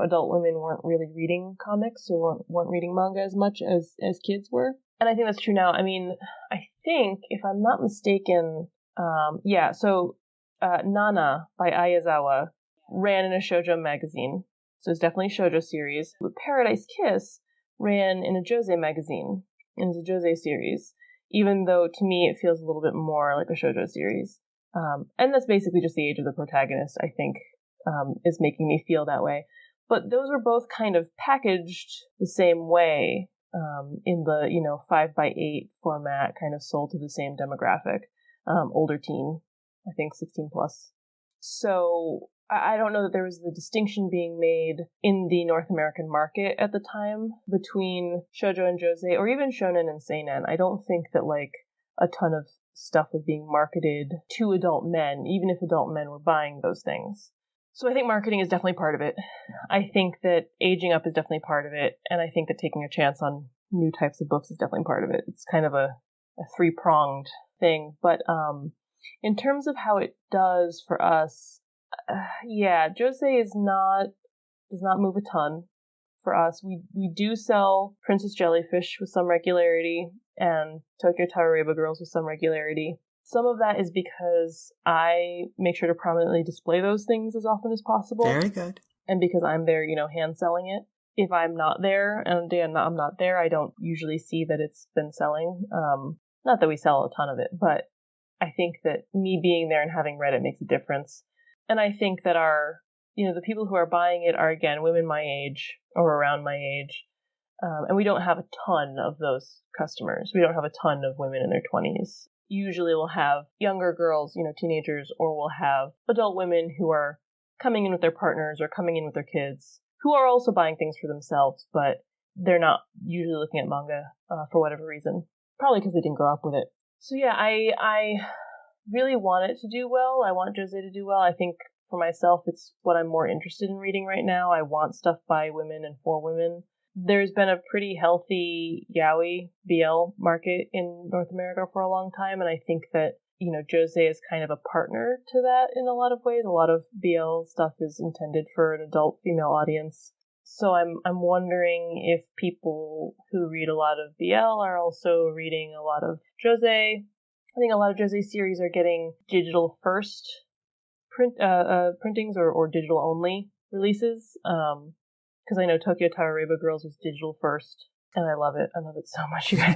adult women weren't really reading comics or weren't reading manga as much as kids were. And I think that's true now. I mean, I think, if I'm not mistaken, Nana by Ayazawa ran in a shoujo magazine, so it's definitely a shoujo series. But Paradise Kiss ran in a josei magazine, and it's a josei series, even though to me it feels a little bit more like a shoujo series. And that's basically just the age of the protagonist, I think, is making me feel that way. But those were both kind of packaged the same way, in the 5x8 format, kind of sold to the same demographic, older teen, I think 16 plus. So I don't know that there was the distinction being made in the North American market at the time between shoujo and josei, or even shonen and seinen. I don't think that like a ton of stuff was being marketed to adult men, even if adult men were buying those things. So I think marketing is definitely part of it. I think that aging up is definitely part of it, and I think that taking a chance on new types of books is definitely part of it. It's kind of a three-pronged thing. But in terms of how it does for us, josei does not move a ton for us. We do sell Princess Jellyfish with some regularity and Tokyo Tarareba Girls with some regularity. Some of that is because I make sure to prominently display those things as often as possible. Very good. And because I'm there, hand selling it. if I'm not there, and the day I'm not there, I don't usually see that it's been selling. Not that we sell a ton of it, but I think that me being there and having read it makes a difference. And I think that the people who are buying it are, again, women my age or around my age. And we don't have a ton of those customers. We don't have a ton of women in their 20s. Usually we'll have younger girls, teenagers, or we'll have adult women who are coming in with their partners or coming in with their kids, who are also buying things for themselves, but they're not usually looking at manga for whatever reason. Probably because they didn't grow up with it. So yeah, I really want it to do well. I want Jose to do well. I think for myself, it's what I'm more interested in reading right now. I want stuff by women and for women. There's been a pretty healthy yaoi BL market in North America for a long time, and I think that, Jose is kind of a partner to that in a lot of ways. A lot of BL stuff is intended for an adult female audience. So I'm wondering if people who read a lot of BL are also reading a lot of Jose. I think a lot of Jose series are getting digital first printings or digital only releases. Because I know Tokyo Tarareba Girls was digital first, and I love it. I love it so much, you guys.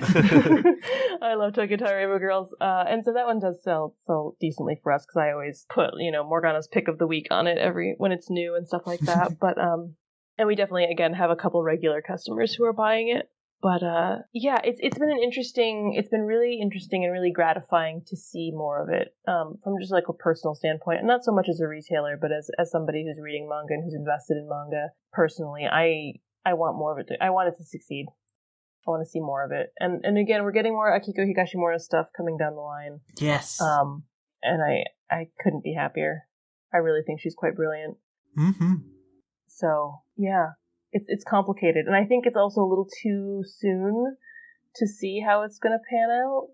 I love Tokyo Tarareba Girls. And so that one does sell decently for us, because I always put, Morgana's pick of the week on it when it's new and stuff like that. But, and we definitely, again, have a couple regular customers who are buying it. But, yeah, it's been really interesting and really gratifying to see more of it, from just like a personal standpoint, and not so much as a retailer, but as somebody who's reading manga and who's invested in manga personally. I want more of it. I want it to succeed. I want to see more of it. And again, we're getting more Akiko Higashimura stuff coming down the line. Yes. And I couldn't be happier. I really think she's quite brilliant. Mm-hmm. So, yeah. It's complicated, and I think it's also a little too soon to see how it's going to pan out.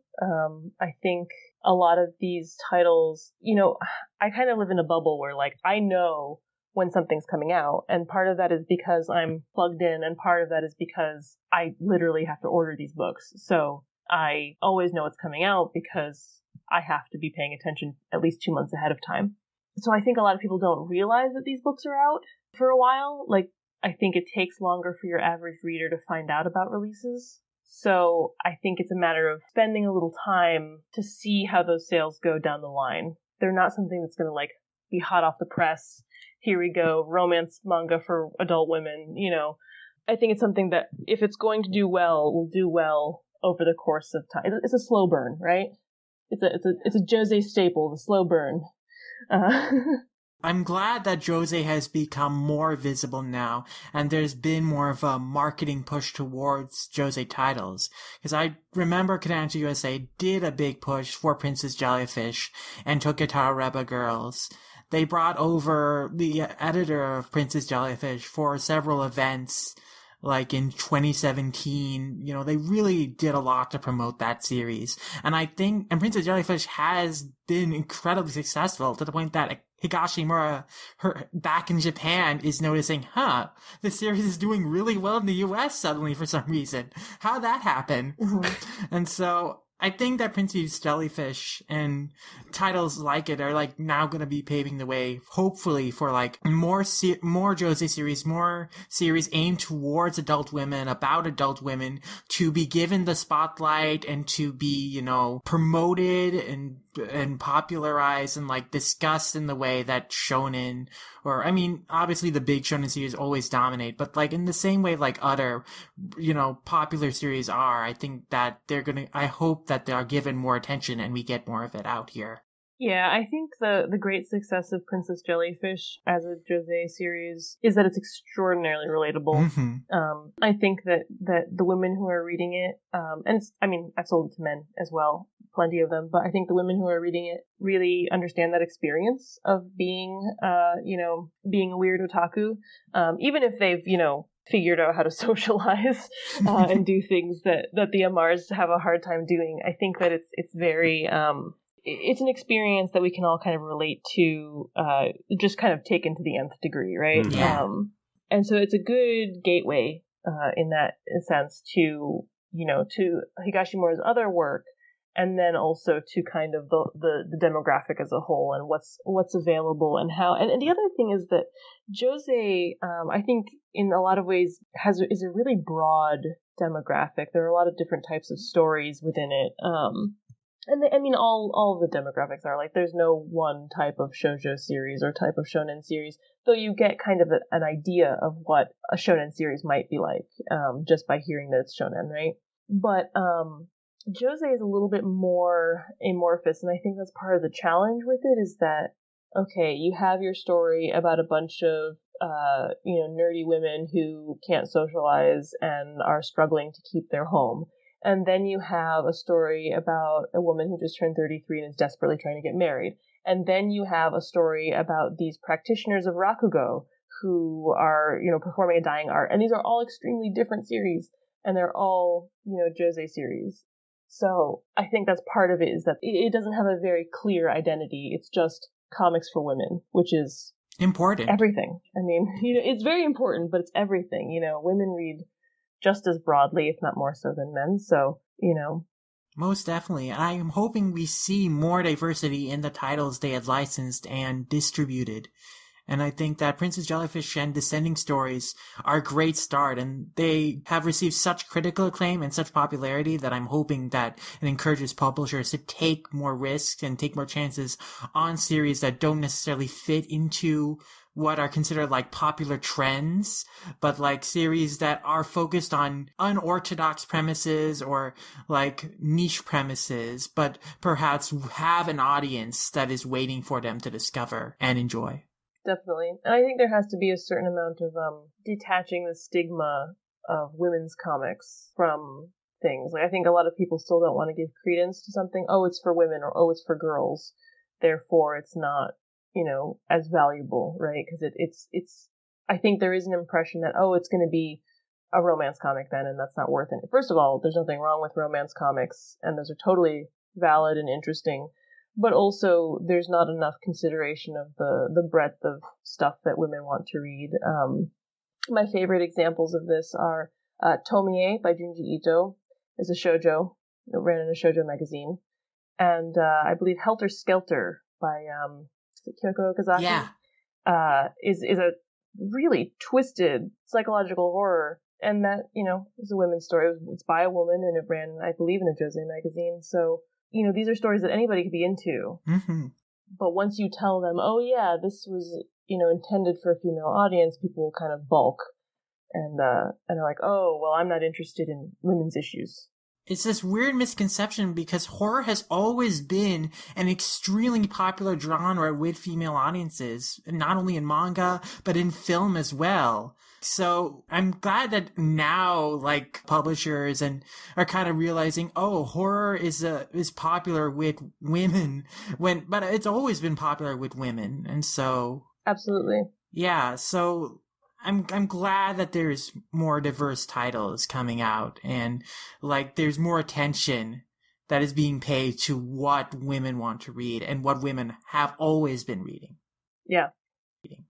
I think a lot of these titles, I kind of live in a bubble where, like, I know when something's coming out, and part of that is because I'm plugged in, and part of that is because I literally have to order these books. So I always know it's coming out because I have to be paying attention at least 2 months ahead of time. So I think a lot of people don't realize that these books are out for a while. Like, I think it takes longer for your average reader to find out about releases. So I think it's a matter of spending a little time to see how those sales go down the line. They're not something that's going to, like, be hot off the press. Here we go, romance manga for adult women. I think it's something that, if it's going to do well, will do well over the course of time. It's a slow burn, right? It's a Jose staple, the slow burn. I'm glad that Jose has become more visible now, and there's been more of a marketing push towards Jose titles. Because I remember Kodansha USA did a big push for Princess Jellyfish and Tokyo Tarareba Girls. They brought over the editor of Princess Jellyfish for several events, like in 2017. They really did a lot to promote that series. And Princess Jellyfish has been incredibly successful, to the point that Higashimura, her back in Japan, is noticing, the series is doing really well in the US suddenly for some reason. How'd that happen? Mm-hmm. And so I think that Princess Jellyfish and titles like it are, like, now going to be paving the way, hopefully, for, like, more Jose series, more series aimed towards adult women, about adult women, to be given the spotlight and to be, promoted and popularized and, like, discussed in the way that shonen, or, obviously the big shonen series always dominate, but, like, in the same way, like, other, popular series are. I think that I hope that they are given more attention and we get more of it out here. Yeah, I think the great success of Princess Jellyfish as a Jose series is that it's extraordinarily relatable. Mm-hmm. I think that the women who are reading it, and I've sold it to men as well, plenty of them, but I think the women who are reading it really understand that experience of being a weird otaku, even if they've, figured out how to socialize and do things that the Amars have a hard time doing. I think that it's very it's an experience that we can all kind of relate to, just kind of taken to the nth degree, right? Yeah. And so it's a good gateway in that sense to Higashimura's other work, and then also to kind of the demographic as a whole and what's available and how. And the other thing is that Josei, I think in a lot of ways is a really broad demographic. There are a lot of different types of stories within it. All of the demographics are like, there's no one type of shoujo series or type of shonen series, though you get kind of an idea of what a shonen series might be like, just by hearing that it's shonen, right? But Josei is a little bit more amorphous, and I think that's part of the challenge with it, is that, okay, you have your story about a bunch of nerdy women who can't socialize and are struggling to keep their home. And then you have a story about a woman who just turned 33 and is desperately trying to get married. And then you have a story about these practitioners of Rakugo who are, performing a dying art. And these are all extremely different series, and they're all, Josei series. So I think that's part of it, is that it doesn't have a very clear identity. It's just comics for women, which is important. Everything. I mean, it's very important, but it's everything. Women read just as broadly, if not more so, than men. So, Most definitely. I am hoping we see more diversity in the titles they had licensed and distributed. And I think that Princess Jellyfish and Descending Stories are a great start, and they have received such critical acclaim and such popularity that I'm hoping that it encourages publishers to take more risks and take more chances on series that don't necessarily fit into what are considered like popular trends, but like series that are focused on unorthodox premises or like niche premises, but perhaps have an audience that is waiting for them to discover and enjoy. Definitely. And I think there has to be a certain amount of detaching the stigma of women's comics from things. Like, I think a lot of people still don't want to give credence to something. Oh, it's for women, or oh, it's for girls, therefore it's not, as valuable, right? Because it's I think there is an impression that, oh, it's going to be a romance comic then, and that's not worth it. First of all, there's nothing wrong with romance comics, and those are totally valid and interesting. But also, there's not enough consideration of the breadth of stuff that women want to read. My favorite examples of this are Tomie by Junji Ito is a shoujo. It ran in a shoujo magazine. And I believe Helter Skelter by Kyoko Okazaki is a really twisted psychological horror. And that, is a women's story. It's by a woman, and it ran, I believe, in a Josei magazine. So, these are stories that anybody could be into. Mm-hmm. But once you tell them, oh yeah, this was, intended for a female audience, people will kind of balk and are like, oh, well, I'm not interested in women's issues. It's this weird misconception because horror has always been an extremely popular genre with female audiences, not only in manga, but in film as well. So I'm glad that now, like, publishers are kind of realizing, oh, horror is popular with women but it's always been popular with women. And so. Absolutely. Yeah. So I'm glad that there's more diverse titles coming out, and like there's more attention that is being paid to what women want to read and what women have always been reading. Yeah.